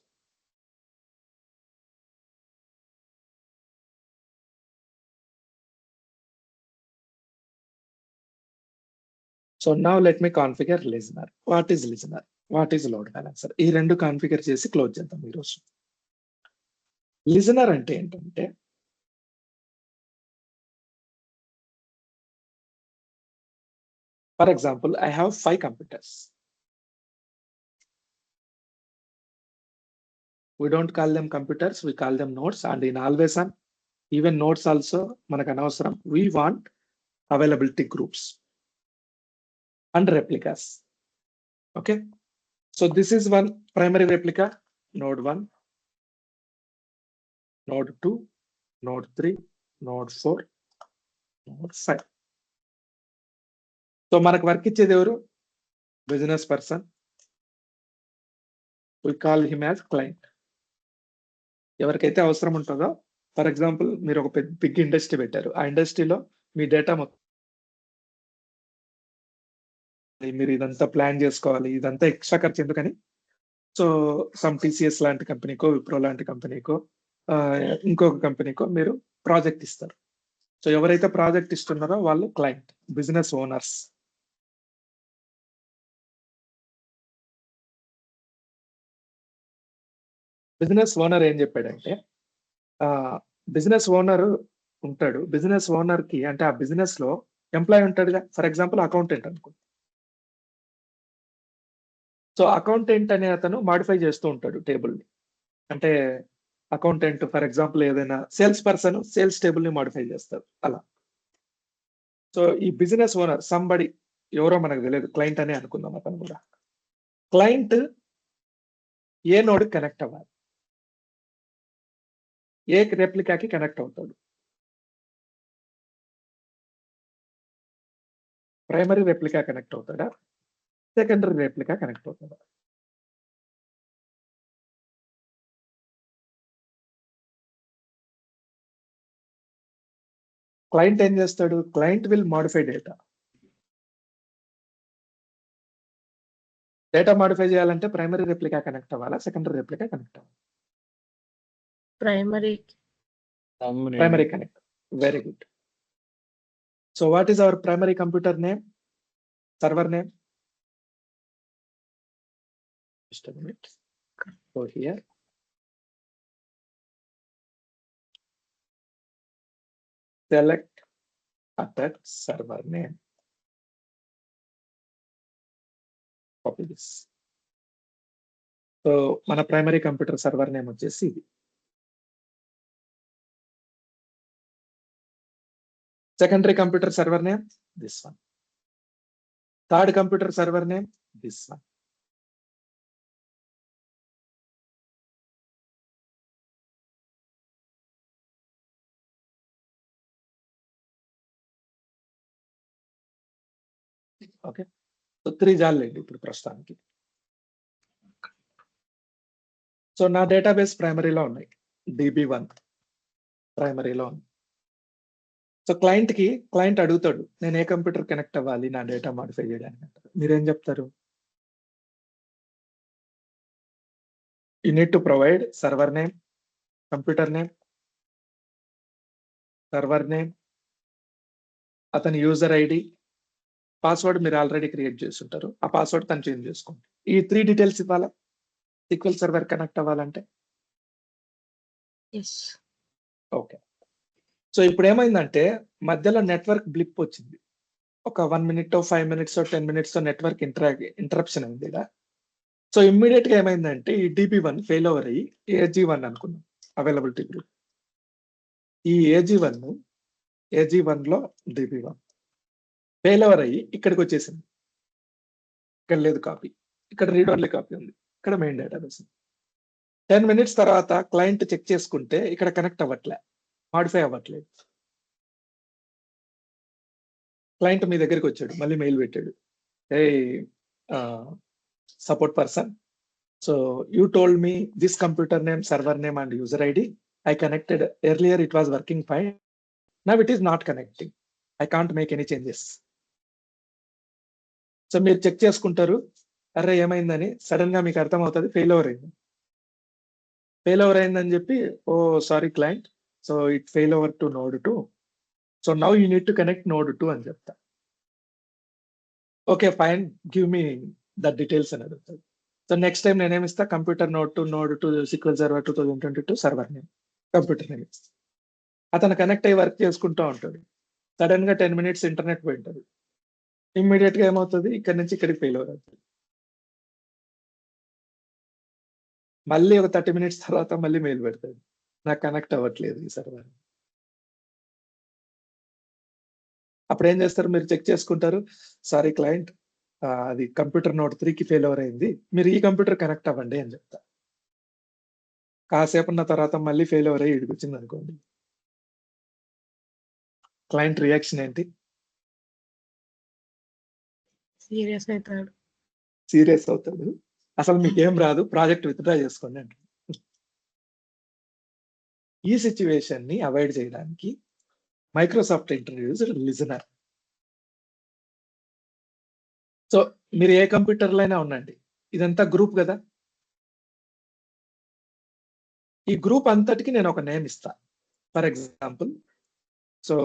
So now let me configure listener. What is listener? What is load balancer? ఈ రెండు configure చేసి close చేద్దాం ఈరోజు. Listener అంటే ఏంటంటే for example I have 5 computers. We don't call them computers, we call them nodes, and in always on even nodes also మనకు అనవసరం. We want availability groups and replicas. Okay, so this is one primary replica, node 1, node 2, node 3, node 4, node 5. So మనకు work ఇచ్చేది ఎవరు? Business person. we call him as client. ఎవరికైతే అవసరం ఉంటుందో, for example మీరు ఒక బిగ్ ఇండస్ట్రీ పెట్టారు, ఆ ఇండస్ట్రీలో మీ డేటా మొత్తం మీరు ఇదంతా ప్లాన్ చేసుకోవాలి, ఇదంతా ఎక్స్ట్రా ఖర్చు ఎందుకని, సో సమ్ టీసీఎస్ లాంటి కంపెనీకో, విప్రో లాంటి కంపెనీకో, ఇంకొక కంపెనీకో మీరు ప్రాజెక్ట్ ఇస్తారు. సో ఎవరైతే ప్రాజెక్ట్ ఇస్తున్నారో వాళ్ళు client, business owners. Business owner ఏం చెప్పాడంటే, బిజినెస్ ఓనర్ ఉంటాడు, బిజినెస్ ఓనర్ కి అంటే ఆ బిజినెస్ లో ఎంప్లాయ్ ఉంటాడుగా, ఫర్ ఎగ్జాంపుల్ అకౌంటెంట్ అనుకో. సో అకౌంటెంట్ అనే అతను మాడిఫై చేస్తూ ఉంటాడు టేబుల్ ని. అంటే అకౌంటెంట్ ఫర్ ఎగ్జాంపుల్ ఏదైనా సేల్స్ పర్సన్ సేల్స్ టేబుల్ ని మాడిఫై చేస్తారు అలా. సో ఈ బిజినెస్ ఓనర్ సంబడి ఎవరో మనకు తెలియదు, క్లయింట్ అనే అనుకుందాం అతను కూడా. క్లయింట్ ఏ నోడ్ కనెక్ట్ అవ్వాలి, ఏ రెప్లికాకి కనెక్ట్ అవుతాడు? ప్రైమరీ రెప్లికా కనెక్ట్ అవుతాడా, సెకండరీ రెప్లికా కనెక్ట్ అవుతాడా? క్లయింట్ ఏం చేస్తాడు? Client will modify data. Data modify చేయాలంటే ప్రైమరీ రెప్లికా కనెక్ట్ అవ్వాలా, సెకండరీ రెప్లికా కనెక్ట్ అవ్వాలి? Primary. Primary connect. Very good. So what is our primary computer name, server name? Just a minute. Go here. Select attach server name. Copy this. So మన primary computer server name వచ్చేసి ఇది. Secondary computer server name, this one. Third computer server name, this one. Okay, so 3 జాలండి ఇప్పుడు ప్రస్తుతానికి. So నా database ప్రైమరీలో ఉన్నాయి, DB1 ప్రైమరీలో ఉంది. So client అడుగుతాడు, నేను ఏ కంప్యూటర్ కనెక్ట్ అవ్వాలి నా డేటా మాడిఫై చేయడానికి అంటారు. మీరేం చెప్తారు? You need to provide server name, computer name, server name, అతని యూజర్ ఐడి, పాస్వర్డ్ మీరు ఆల్రెడీ క్రియేట్ చేసి ఉంటారు, ఆ పాస్వర్డ్ తను చేంజ్ చేసుకోండి. ఈ 3 డీటెయిల్స్ ఇవ్వాలా SQL సర్వర్ కనెక్ట్ అవ్వాలంటే? Yes. ఓకే. సో ఇప్పుడు ఏమైందంటే మధ్యలో నెట్వర్క్ బ్లిప్ వచ్చింది, ఒక 1 minute 5 minutes 10 minutes network interruption అయింది ఇలా. సో ఇమ్మీడియట్ గా ఏమైందంటే ఈ DB1 ఫెయిల్ ఓవర్ అయ్యి AG1 అనుకున్నాం, అవైలబిలిటీ గ్రూప్. ఈ AG1 లో DB1 ఫెయిల్ ఓవర్ అయ్యి ఇక్కడికి వచ్చేసింది. ఇక్కడ లేదు కాపీ, ఇక్కడ రీడ్ ఓన్లీ కాపీ ఉంది, ఇక్కడ మెయిన్ డేటాబేస్. 10 minutes తర్వాత క్లయింట్ చెక్ చేసుకుంటే ఇక్కడ కనెక్ట్ అవ్వట్లే, మాడిఫై అవ్వట్లేదు. క్లయింట్ మీ దగ్గరికి వచ్చాడు, మళ్ళీ మెయిల్ పెట్టాడు, a support person, so you told me this computer name, server name and user ID. I connected earlier, it was working fine. Now it is not connecting. I can't make any changes. So మీరు check చేసుకుంటారు, అరే ఏమైందని. Sudden గా మీకు అర్థమవుతుంది fail over అయింది. Fail over అయిందని చెప్పి, oh sorry client, so it fail over to node 2. So now you need to connect node 2 అని చెప్తా. Okay fine, give me the details అని అడుగుతుంది. సో నెక్స్ట్ టైం నేనేమి ఇస్తా computer node to SQL server 2022 server name computer name ఇస్తా. అతను connect అయ్యి work చేసుకుంటూ ఉంటాడు. సడన్ గా 10 మినిట్స్ ఇంటర్నెట్ పోయింటది. ఇమ్మీడియట్ గా ఏమవుతుంది ఇక్కడ నుంచి ఇక్కడికి ఫెయిల్ అవుతుంది. మళ్ళీ ఒక 30 మినిట్స్ తర్వాత మళ్ళీ మెయిల్ పెడతాడు. నాకు కనెక్ట్ అవ్వట్లేదు ఈ సర్వర్. అప్పుడు ఏం చేస్తారు మీరు చెక్ చేసుకుంటారు. సారీ క్లయింట్ అది కంప్యూటర్ నోడ్ 3కి ఫెయిల్ ఓవర్ అయింది. మీరు ఈ కంప్యూటర్ కనెక్ట్ అవ్వండి అని చెప్తా. కాసేపు ఉన్న తర్వాత మళ్ళీ ఫెయిల్ ఓవర్ అయ్యి ఇడికి వచ్చింది అనుకోండి. క్లయింట్ రియాక్షన్ ఏంటి? సీరియస్ అవుతాడు. సీరియస్ అవుతాడు. అసలు మీకేం రాదు ప్రాజెక్ట్ విత్డ్రా చేసుకోండి అంటాడు. ఈ సిచ్యువేషన్ ని అవాయిడ్ చేయడానికి మైక్రోసాఫ్ట్ ఇంట్రడ్యూస్ లిజనర్. సో మీరు ఏ కంప్యూటర్లో అయినా ఉండండి, ఇదంతా గ్రూప్ కదా. ఈ గ్రూప్ అంతటికి నేను ఒక నేమ్ ఇస్తా. For example so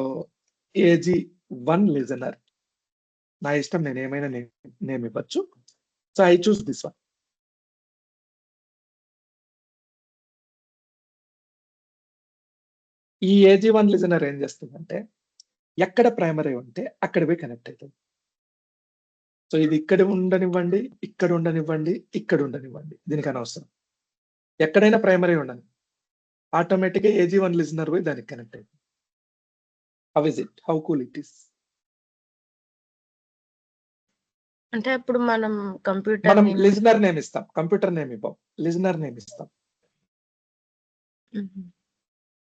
AG1 listener. నా ఇష్టం, నేను ఏమైనా నేమ్ ఇవ్వచ్చు. So I choose this one. ఈ AG1 లిజనర్ ఏం చేస్తుందంటే ఎక్కడ ప్రైమరీ ఉంటే అక్కడ పోయి కనెక్ట్ అవుతుంది. సో ఇది ఇక్కడ ఉండనివ్వండి, ఇక్కడ ఉండనివ్వండి, ఇక్కడ ఉండనివ్వండి, దీనికి అనవసరం. ఎక్కడైనా ప్రైమరీ ఉండని ఆటోమేటిక్గా AG1 లిజనర్ పోయి దానికి కనెక్ట్ అవుతుంది. How is it? How cool it is? అంటే ఇప్పుడు మనం కంప్యూటర్ మనం లిజనర్ నేమ్ ఇస్తాం, కంప్యూటర్ నేమ్ ఇవ్వం, లిజనర్ నేమ్ ఇస్తాం.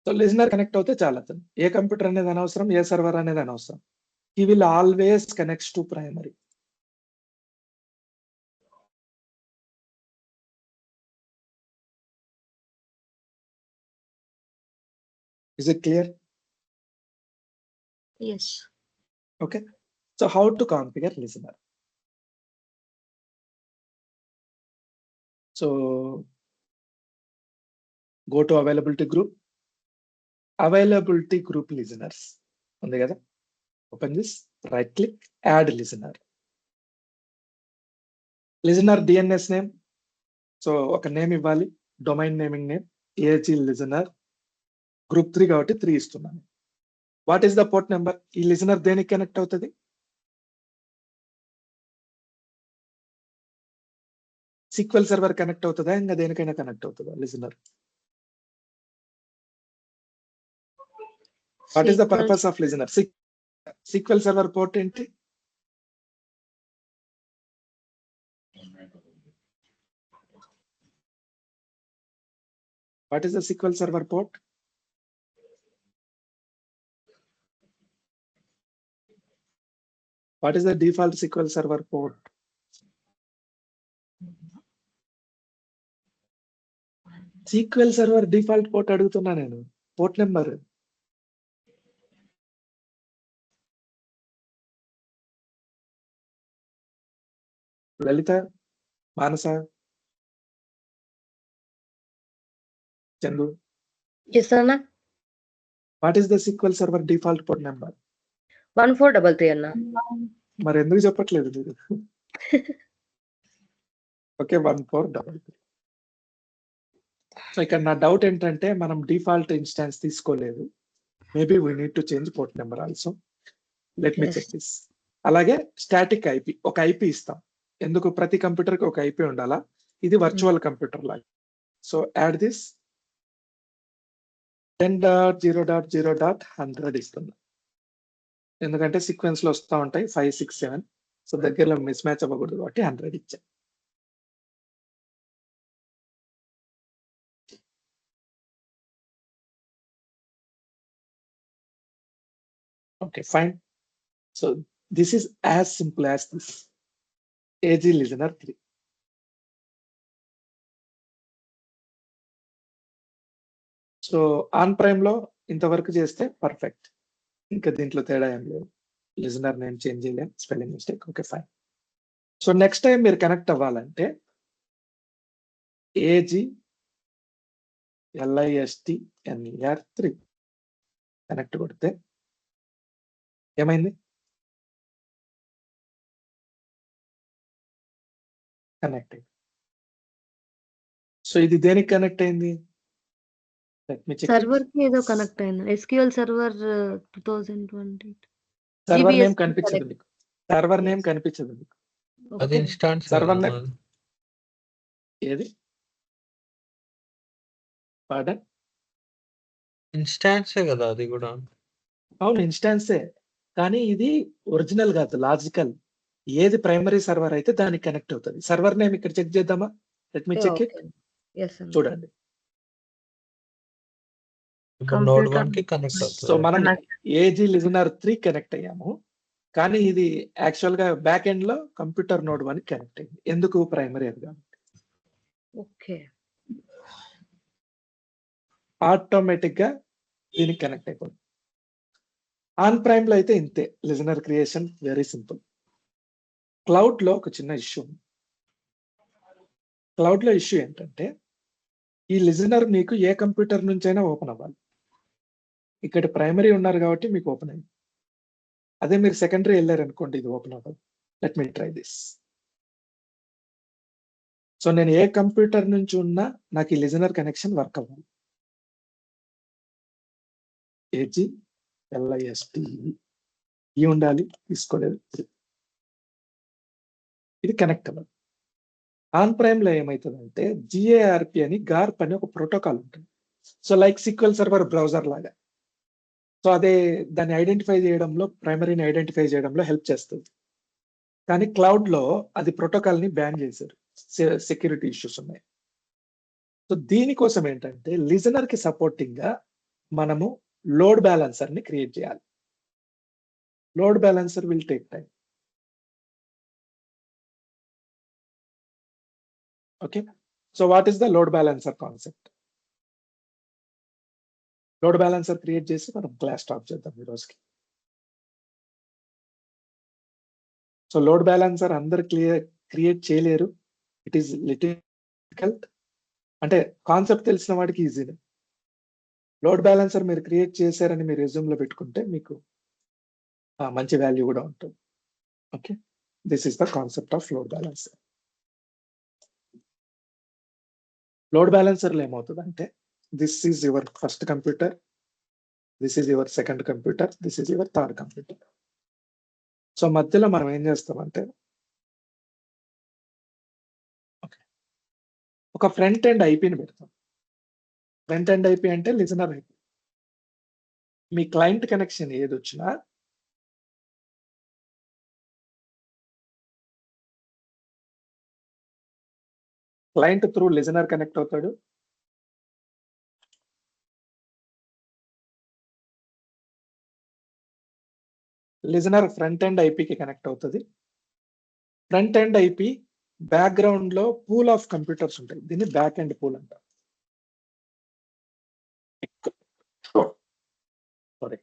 సో లిజనర్ కనెక్ట్ అవుతే చాలా అతను ఏ కంప్యూటర్ అనేది అనవసరం, ఏ సర్వర్ అనేది అనవసరం. He will always connects to primary. Is it clear? yes Okay. So how to configure listener? So go to availability group. Availability group listeners. ఉంది కదా, open this, right click, add listener. Listener DNS name. So ఒక name ఇవ్వాలి, domain naming name AG listener. Group 3 కాబట్టి 3 ఇస్తున్నాను. What is the port number? ఈ listener దేనికి connect అవుతుంది? SQL server connect అవుతుందా, ఇంకా దేనికైనా కనెక్ట్ అవుతుందా listener? What is the purpose of listener? SQL server port ఏంటి? What is the SQL server port? What is the default SQL Server port? SQL Server default port అడుగుతున్నా నేను, port number. లలిత, మానస, Chandu, yes అన్న. What is the SQL Server default port number? 1433 అన్న. మరి ఎందుకు చెప్పట్లేదు మీరు? Okay 1433. So ఇక్కడ నా డౌట్ ఏంటంటే మనం డిఫాల్ట్ ఇన్స్టాన్స్ తీసుకోలేదు. Maybe we need to change port number also. Let me check this. అలాగే స్టాటిక్ ఐపీ, ఒక ఐపీ ఇస్తాం. ఎందుకు? ప్రతి కంప్యూటర్ కి ఒక ఐపీ ఉండాలా. ఇది వర్చువల్ కంప్యూటర్ లాగా. సో యాడ్ దిస్ 10.0.0.100 ఇస్తున్నా. ఎందుకంటే సీక్వెన్స్ లో వస్తూ ఉంటాయి 5, 6, 7. సో దగ్గరలో మిస్ మ్యాచ్ అవ్వకూడదు కాబట్టి 100 ఇచ్చా. Okay, fine. So this is as simple as this. AG listener 3. So on prime లో ఇంతవరకు చేస్తే పర్ఫెక్ట్. ఇంకా దీంట్లో తేడా ఏం లేదు. లిజనర్ నేమ్ చేంజ్ చేయలేం, spelling mistake. Okay fine. So next time మీరు కనెక్ట్ అవ్వాలంటే AG LISTNER 3 కనెక్ట్ కొడితే ఏమైంది? కనెక్ట్. సో ఇది దేనికి కనెక్ట్ అయింది? Let me check. సర్వర్ కి ఏదో కనెక్ట్ అయింది. SQL server 2020 server name GBS కనిపించదు కనెక్ట్. మీకు. Server name Yes. కనిపించదు మీకు. అది ఓకే. ఇన్స్టాన్స్ సర్వర్ నేమ్ ఏది? పార్డన్? ఇన్స్టాన్సే కదా అది కూడా. అవును, ఇన్స్టాన్సే. కానీ ఇది ఒరిజినల్ కాదు, లాజికల్. ఏది ప్రైమరీ సర్వర్ అయితే దానికి కనెక్ట్ అవుతుంది. సర్వర్ నేమ్ ఇక్కడ చెక్ చేద్దామా? Let me check it. Okay. Yes అన్న. చూడండి. ఇప్పుడు నోడ్ కంప్యూటర్ 1 కి కనెక్ట్ సో అవుతుంది. మనం కనెక్ట్. ఏజీ లిజనర్ 3 కనెక్ట్ అయ్యాము. కానీ ఇది యాక్చువల్ గా బ్యాక్ ఎండ్ లో కంప్యూటర్ నోడ్ 1 కనెక్ట్ అయింది. ఎందుకు? ప్రైమరీ అది కాబట్టి. ఓకే. ఆటోమేటిక్ గా దీనికి కనెక్ట్ అయిపోతుంది. ఆన్ ప్రైమ్ లో అయితే ఇంతే. Listener creation very simple. Cloud లో ఒక చిన్న ఇష్యూ. క్లౌడ్ లో ఇష్యూ ఏంటంటే ఈ లిజనర్ మీకు ఏ కంప్యూటర్ నుంచైనా ఓపెన్ అవ్వాలి. ఇక్కడ ప్రైమరీ ఉన్నారు కాబట్టి మీకు ఓపెన్ అయింది. అదే మీరు సెకండరీ వెళ్ళారు అనుకోండి, ఇది ఓపెన్ అవ్వదు. Let me try this. So నేను ఏ కంప్యూటర్ నుంచి ఉన్నా నాకు ఈ లిజనర్ కనెక్షన్ వర్క్ అవ్వాలి. ఏజీ LIST ఈ ఉండాలి, తీసుకోలేదు. ఇది కనెక్ట్ అవ్వాలి. ఆన్ ప్రైమ్ లో ఏమవుతుందంటే GARP అని గార్ప్ అని ఒక ప్రోటోకాల్ ఉంటుంది. So like SQL server browser లాగా. సో అదే దాన్ని ఐడెంటిఫై చేయడంలో, ప్రైమరీని ఐడెంటిఫై చేయడంలో హెల్ప్ చేస్తుంది. కానీ క్లౌడ్ లో అది ప్రోటోకాల్ ని బ్యాన్ చేశారు. సెక్యూరిటీ ఇష్యూస్ ఉన్నాయి. సో దీనికోసం ఏంటంటే లిజనర్ కి సపోర్టింగ్ గా మనము లోడ్ బ్యాలెన్సర్ ని క్రియేట్ చేయాలి. Load balancer will take time. Okay. So what is the load balancer concept? Load balancer create చేసి మనం క్లాస్ స్టాప్ చేద్దాం ఈ రోజుకి. సో లోడ్ బ్యాలెన్సర్ అందరు క్రియేట్ చేయలేరు. It is little difficult. అంటే కాన్సెప్ట్ తెలిసిన వాడికి ఈజీనే. లోడ్ బ్యాలెన్సర్ మీరు క్రియేట్ చేశారని మీరు రెజ్యూమ్ లో పెట్టుకుంటే మీకు మంచి వాల్యూ కూడా ఉంటుంది. Okay, this is the concept of load balancer. Load balancer లో ఏమవుతుందంటే this is your first computer, this is your second computer, this is your third computer. So మధ్యలో మనం ఏం చేస్తామంటే ఒక ఫ్రంట్ ఎండ్ ఐపీని పెడతాం. ఫ్రంట్ ఎండ్ ఐపీ అంటే listener IP. మీ client connection ఏది వచ్చినా క్లయింట్ త్రూ లిజనర్ కనెక్ట్ అవుతాడు. లిజనర్ ఫ్రంట్ ఎండ్ ఐపీకి కనెక్ట్ అవుతుంది. ఫ్రంట్ ఎండ్ ఐపీ బ్యాక్గ్రౌండ్ లో పూల్ ఆఫ్ కంప్యూటర్స్ ఉంటాయి. దీన్ని బ్యాక్ ఎండ్ పూల్ అంటారు. Sorry.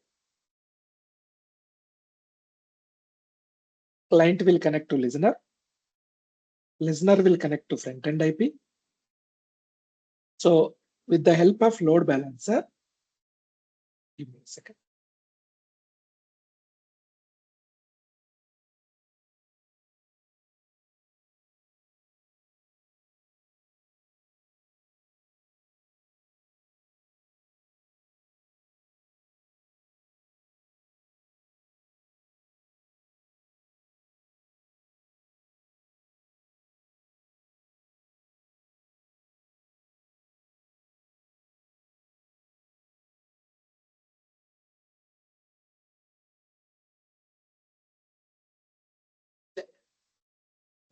Client will connect to listener. Listener will connect to front end IP. So with the help of load balancer, give me a second.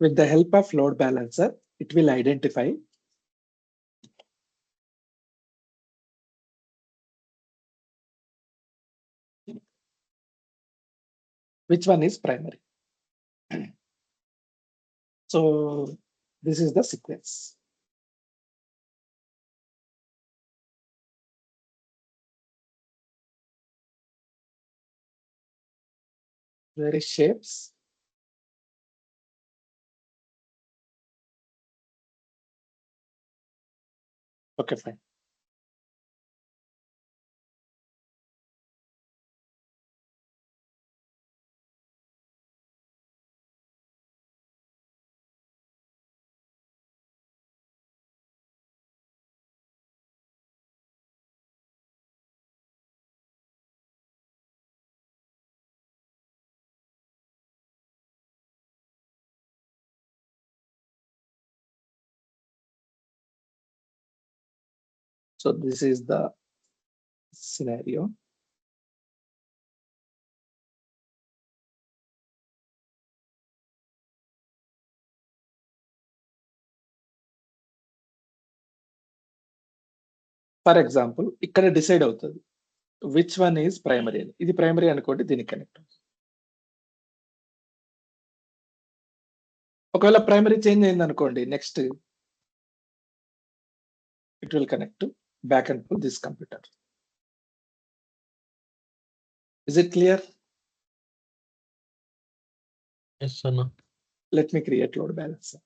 With the help of load balancer, it will identify which one is primary. So this is the sequence. There is shapes. Okay, fine. So this is the scenario. For example ఇక్కడ decide అవుతుంది which one is primary అని. ఇది primary అనుకోండి, దీనికి connect అవుతుంది. ఒకవేళ primary change అయింది అనుకోండి, next it will connect to back and pull this computer. Is it clear? Yes అన్న. Let me create load balancer.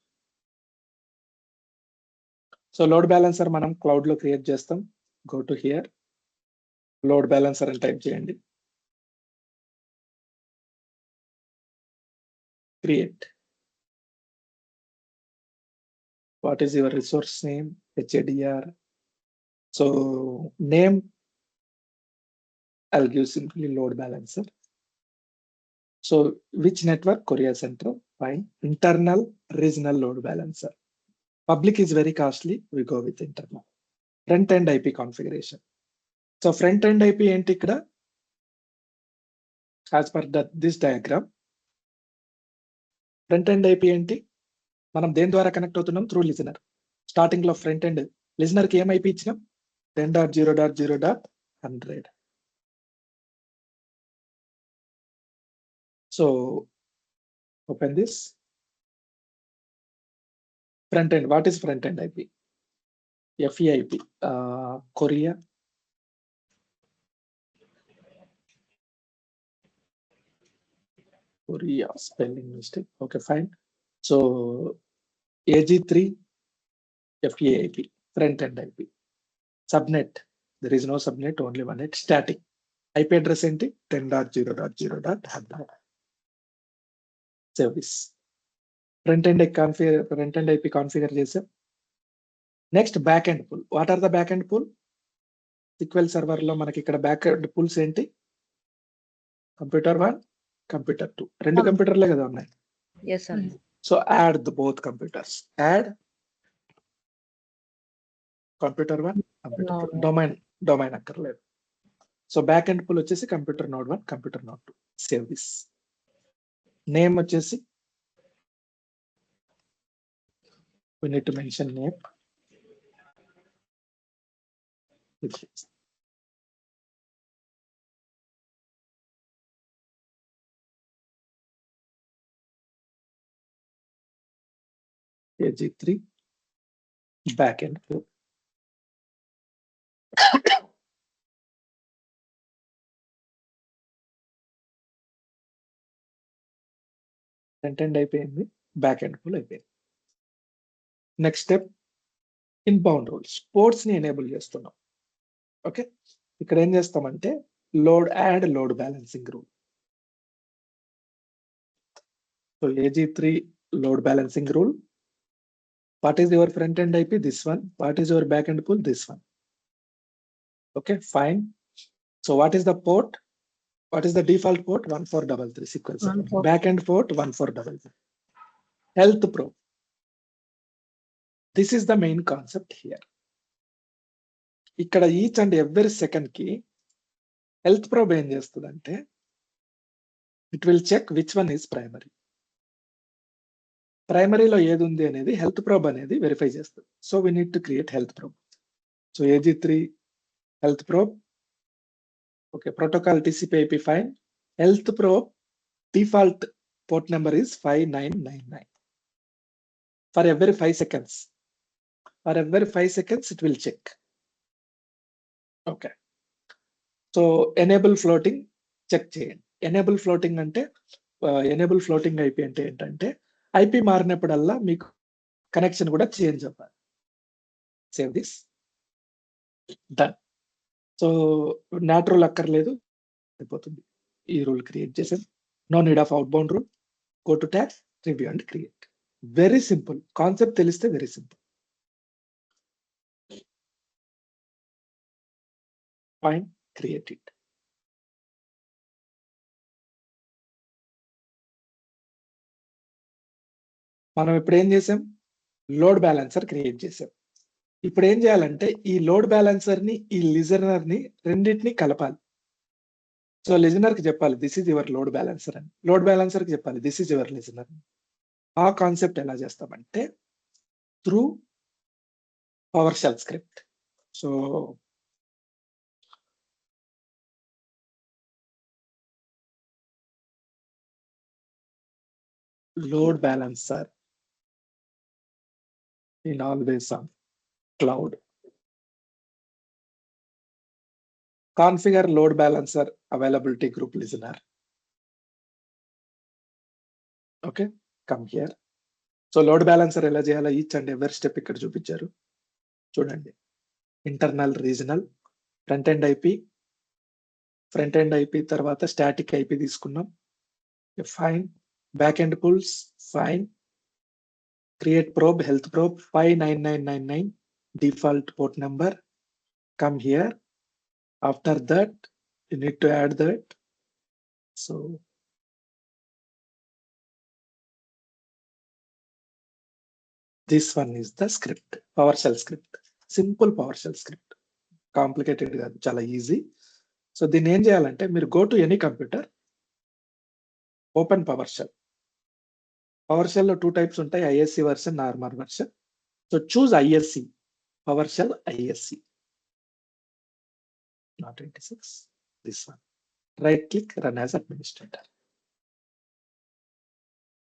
So load balancer మనం క్లౌడ్ లో క్రియేట్ చేస్తాం. Go to here, load balancer అని type చేయండి. Create. What is your resource name? HADR. So name, I'll give simply load balancer. So which network? Korea Central. Fine. Internal regional load balancer. Public is very costly. We go with internal. Front end IP configuration. So front end IP enti ikkada as per this diagram. Front end IP enti మనం దేని ద్వారా connect అవుతున్నాం? Through listener. Starting లో front end listener కి ఏం IP ఇచ్చినాం? 10.0.0.100. So open this front end. What is front end IP? FEIP Korea. Korea spelling mistake. Okay fine. So AG3 FEIP front end IP. Subnet, there is no subnet, only one net. Static IP address enti 10.0.0.100. Service front end IP configure chesam. Next back end pool. What are the back end pool? SQL server lo manaki ikkada back end pools enti? Computer 1, computer 2. Rendu computer le kada unnai. Yes sir. So add the both computers. Add computer 1, computer 2. Domain akkarledu. So back end pool వచ్చేసి computer node 1, computer node 2. Save this. Name వచ్చేసి we need to mention name. AG3 back end pool. Front end అయిపోయింది, back end pool అయిపోయింది. Next step in bound rules. Ports ని enable చేస్తున్నాం. Okay, ఇక్కడ ఏం చేస్తామంటే add load balancing rule. So AG3 load balancing rule. What is your front end IP? This one. What is your back end pool? This one. Okay, fine. So what is the port? What is the default port? 1433 sequence. Back end port 1433. Health Pro. This is the main concept here. ఇక్కడ each and every second కి health probe ఏం చేస్తుందంటే it will check which one is primary. ప్రైమరీలో ఏది ఉంది అనేది health probe అనేది verify చేస్తుంది. So we need to create health probe. So AG3 health probe. Okay, protocol TCP IP fine. Health probe default port number is 5999. For every 5 seconds. For every 5 seconds it will check. Okay. So enable floating check చేయండి. Enable floating అంటే enable floating IP అంటే ఏంటంటే IP మారినప్పుడల్లా మీకు connection కూడా change అవ్వాలి. Save this. Done. So not rule అక్కర్లేదు, అయిపోతుంది. ఈ రూల్ క్రియేట్ చేసాం. No need of outbound rule. Go to tag, review and create. Very simple. Concept తెలిస్తే very simple. Fine, create it. మనం ఇప్పుడు ఏం చేసాం? లోడ్ బ్యాలెన్సర్ క్రియేట్ చేసాం. ఇప్పుడు ఏం చేయాలంటే ఈ లోడ్ బ్యాలెన్సర్ ని ఈ లిజనర్ ని రెండింటిని కలపాలి. సో లిజనర్ కి చెప్పాలి this is your load balancer అని, లోడ్ బ్యాలెన్సర్ కి చెప్పాలి దిస్ ఈజ్ యువర్ లిజనర్. ఆ కాన్సెప్ట్ ఎలా చేస్తామంటే through power shell script. So load balancer in always on cloud. Configure load balancer availability group listener. Okay, come here. So load balancer ఎలా చేయాలో each and ఎవరి step ఇక్కడ చూపించారు చూడండి. Internal regional front end IP తర్వాత static IP తీసుకున్నాం. Fine. Back end pulls fine. Create probe health probe 59999 default port number. Come here. After that you need to add that. So this one is the script, PowerShell script. Simple PowerShell script. Complicated కాదు, చాలా easy. So దీన్ని ఏం చేయాలంటే మీరు go to any computer, open PowerShell. PowerShell లో 2 types ఉంటాయి, ISC version, normal version. So choose ISC, PowerShell ISC. Not 26, this one. Right click, run as administrator.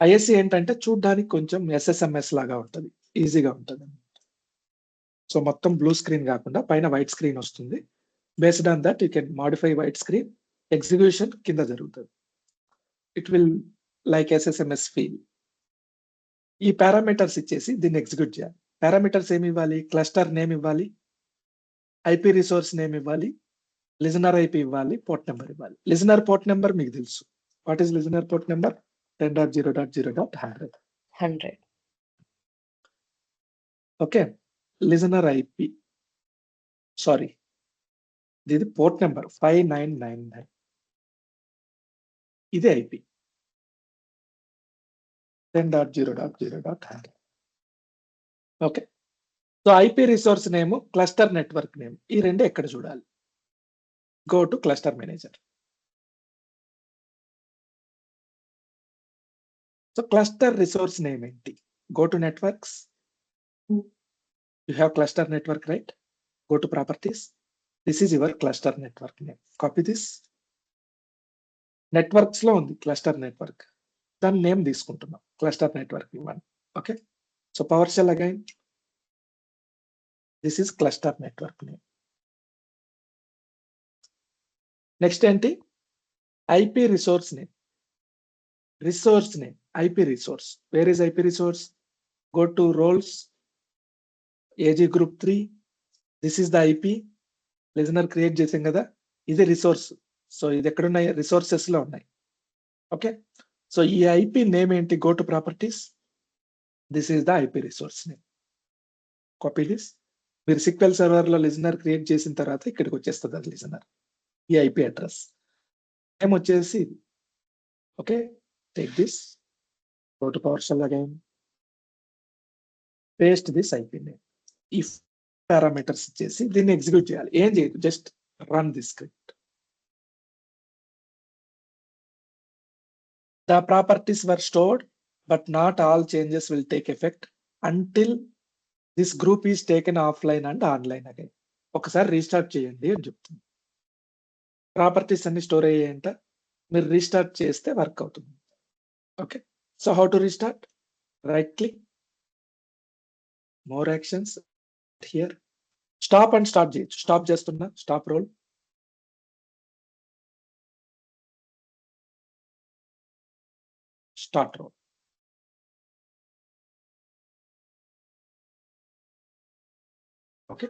ISC ఏంటంటే చూడ్డానికి కొంచెం SSMS లాగా ఉంటుంది, ఈజీగా ఉంటుంది. సో మొత్తం బ్లూ స్క్రీన్ కాకుండా పైన వైట్ స్క్రీన్ వస్తుంది. Based on that you can modify white screen. Execution కింద జరుగుతుంది. It will like SSMS feel. ఈ పారామీటర్స్ ఇచ్చేసి దీన్ని ఎగ్జిక్యూట్ చేయాలి. పారామీటర్స్ ఏమి ఇవ్వాలి? క్లస్టర్ నేమ్ ఇవ్వాలి, ఐపీ రిసోర్స్ నేమ్ ఇవ్వాలి, లిజనర్ ఐపీ ఇవ్వాలి, పోర్ట్ నెంబర్ ఇవ్వాలి. లిజనర్ పోర్ట్ నెంబర్ మీకు తెలుసు. What is listener port number? 10.0.0.100. 100. Okay. Listener IP, sorry, ఇది పోర్ట్ నెంబర్ 5999. ఇది IP 10.0.0.100. Okay. So IP resource name, cluster network name, ఈ రెండు ఎక్కడ చూడాలి? Go to cluster manager. So cluster resource name ఏంటి? Go to networks. You have cluster network, right? Go to properties. This is your cluster network name. Copy this. Networks లో ఉంది cluster network, దాని name తీసుకుంటున్నాం, cluster network 1. Okay. So PowerShell again, this is cluster network name. Next ఏంటి? IP resource name. Resource name IP resource. Where is IP resource? Go to roles, AG group 3. This is the IP. Listener create చేసాం కదా, ఇది resource. So ఇది ఎక్కడున్నాయి? Resources లో ఉన్నాయి. Okay. So ఈ IP name ఏంటి? Go to properties. This is the IP resource name. Copy this. మీరు SQL సర్వర్ లో లిజనర్ క్రియేట్ చేసిన తర్వాత ఇక్కడికి వచ్చేస్తుంది అది లిజనర్, ఈ ఐపీ అడ్రస్. నేమ్ వచ్చేసి okay. Take this, go to PowerShell again, paste this IP name. ఈ పారామీటర్స్ ఇచ్చేసి దీన్ని ఎగ్జిక్యూట్ చేయాలి. ఏం చేయదు, just run this script. The properties were stored, but not all changes will take effect until this group is taken offline and online again. ఒకసారి restart చేయండి అని చెప్తుంది. ప్రాపర్టీస్ అన్ని స్టోర్ అయ్యాయంట, మీరు రీస్టార్ట్ చేస్తే వర్క్ అవుతుంది. Okay. So how to restart? Right click, more actions, here stop and start చేయొచ్చు. Stop చేస్తున్నా, stop role. Start roll. Okay.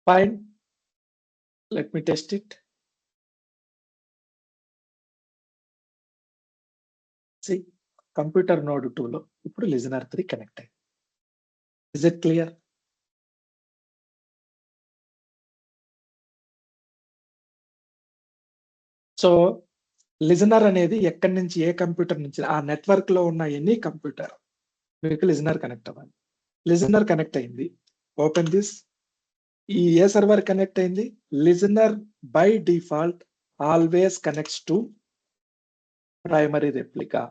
Fine. Let me test it. See, computer node 2 లో ఇప్పుడు listener 3 connect అయ్యింది. Is it clear? So listener అనేది ఎక్కడి నుంచి, ఏ computer నుంచి, ఆ నెట్వర్క్ లో ఉన్న ఎనీ కంప్యూటర్ మీకు లిజనర్ కనెక్ట్ అవ్వాలి. లిజనర్ కనెక్ట్ అయింది. Open this. ఈ ఏ సర్వర్ కనెక్ట్ అయింది? Listener by default always connects to primary replica.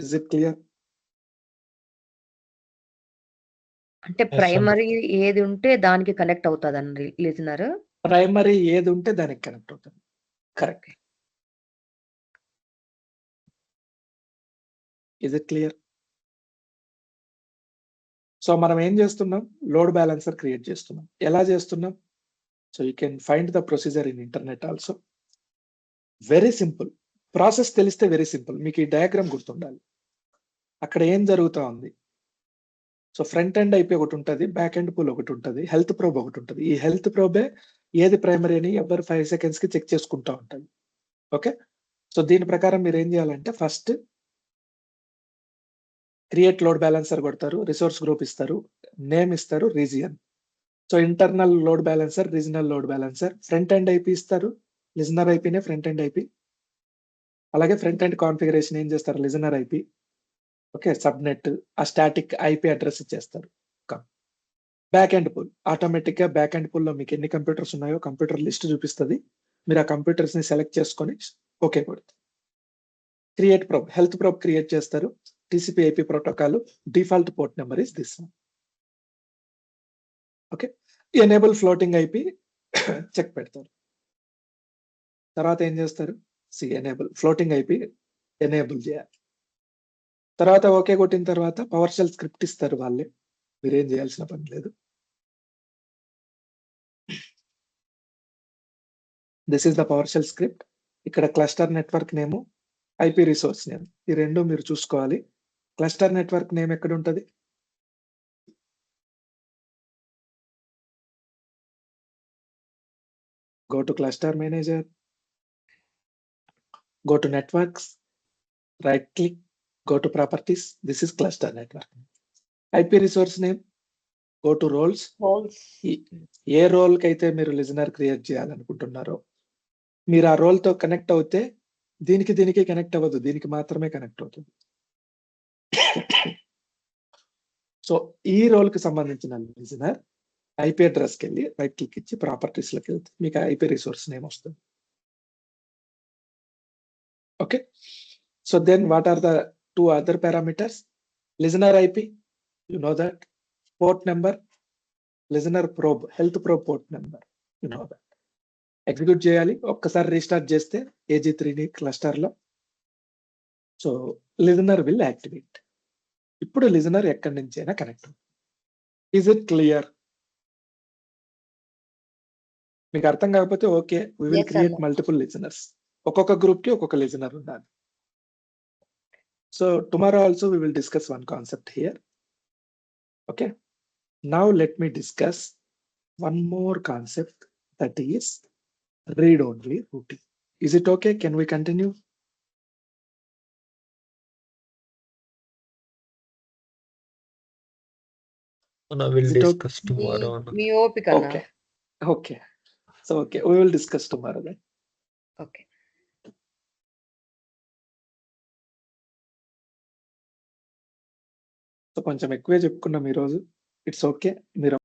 Is it clear? అంటే sir. ప్రైమరీ ఏది ఉంటే దానికి కనెక్ట్ అవుతాదండి లిజనర్. ప్రైమరీ ఏది ఉంటే దానికి కనెక్ట్ అవుతుంది. Correct. Is it clear? So మనం ఏం చేస్తున్నాం? లోడ్ బ్యాలెన్సర్ క్రియేట్ చేస్తున్నాం. ఎలా చేస్తున్నాం? So you can find the procedure in internet also. Very simple. Process తెలిస్తే వెరీ సింపుల్. మీకు ఈ డయాగ్రామ్ గుర్తుండాలి. అక్కడ ఏం జరుగుతా ఉంది? సో ఫ్రంట్ ఎండ్ ఐపీ ఒకటి ఉంటుంది, బ్యాక్ ఎండ్ పూల్ ఒకటి ఉంటుంది, హెల్త్ ప్రోబ్ ఒకటి ఉంటుంది. ఈ హెల్త్ ప్రోబే ఏది ప్రైమరీ అని ఎవరు 5 seconds కి చెక్ చేసుకుంటా ఉంటుంది. ఓకే, సో దీని ప్రకారం మీరు ఏం చేయాలంటే ఫస్ట్ క్రియేట్ లోడ్ బ్యాలెన్సర్ కొడతారు, రిసోర్స్ గ్రూప్ ఇస్తారు, నేమ్ ఇస్తారు, region. So internal load balancer, regional load balancer, front end IP ఇస్తారు, లిజనర్ ఐపీనే ఫ్రంట్ ఎండ్ ఐపీ. అలాగే ఫ్రంట్ ఎండ్ కాన్ఫిగరేషన్ ఏం చేస్తారు? Listener IP. ఓకే, సబ్నెట్, ఆ స్టాటిక్ ఐపీ అడ్రస్ ఇచ్చేస్తారు. Back end pool automatic గా back end pool లో మీకు ఎన్ని కంప్యూటర్స్ ఉన్నాయో కంప్యూటర్ లిస్ట్ చూపిస్తుంది. మీరు ఆ కంప్యూటర్స్ ని సెలెక్ట్ చేసుకొని ఓకే కొడుతుంది. Create probe, health probe create చేస్తారు. TCP IP protocol, default port number is this one. Okay, enable floating IP check పెడతారు. తర్వాత ఏం చేస్తారు? ఎనేబుల్ ఫ్లోటింగ్ ఐపీ ఎనేబుల్ చేయాలి. తర్వాత ఓకే కొట్టిన తర్వాత పవర్ షెల్ స్క్రిప్ట్ ఇస్తారు వాళ్ళే, మీరేం చేయాల్సిన పని లేదు. This is the PowerShell script. ఇక్కడ cluster network name, IP resource name, ఈ రెండు మీరు చూసుకోవాలి. క్లస్టర్ నెట్వర్క్ నేమ్ ఎక్కడ ఉంటుంది? Go to cluster manager, go to networks, right click, go to properties. This is cluster network. IP resource name, go to roles. ఏ role కి అయితే మీరు లిజనర్ క్రియేట్ చేయాలనుకుంటున్నారో మీరు ఆ రోల్ తో కనెక్ట్ అవుతే దీనికి కనెక్ట్ అవ్వదు, దీనికి మాత్రమే కనెక్ట్ అవుతుంది. సో ఈ రోల్ కి సంబంధించిన లిజనర్ ఐపీ అడ్రస్కి వెళ్ళి రైట్ క్లిక్ ఇచ్చి ప్రాపర్టీస్ లోకి వెళ్తే మీకు ఐపీ రిసోర్స్ నేమ్ వస్తుంది. Okay, so then what are the two other parameters? Listener IP, you know that. Port number, listener probe, health probe port number, you know that. Execute చేయాలి. ఒక్కసారి restart చేస్తే AG3 cluster లో so listener will activate. ఇప్పుడు listener ఎక్కడి నుంచి అయినా connect. Is it clear? మీకు అర్థం కాకపోతే okay, we will Yes, create అన్న. Multiple listeners. ఒక్కొక్క గ్రూప్ కి ఒక్కొక్క లిజనర్ ఉండాలి. So tomorrow also we will discuss one concept here. Okay, now let me discuss one more concept, that is read-only routing. Is it okay? Can we continue? We'll Is it okay? discuss tomorrow. మీ ఓపిక అన్న. Okay, okay. So okay, we will discuss tomorrow then. Okay. So కొంచెం ఎక్కువే చెప్పుకున్నాం ఈరోజు. It's okay, మీరు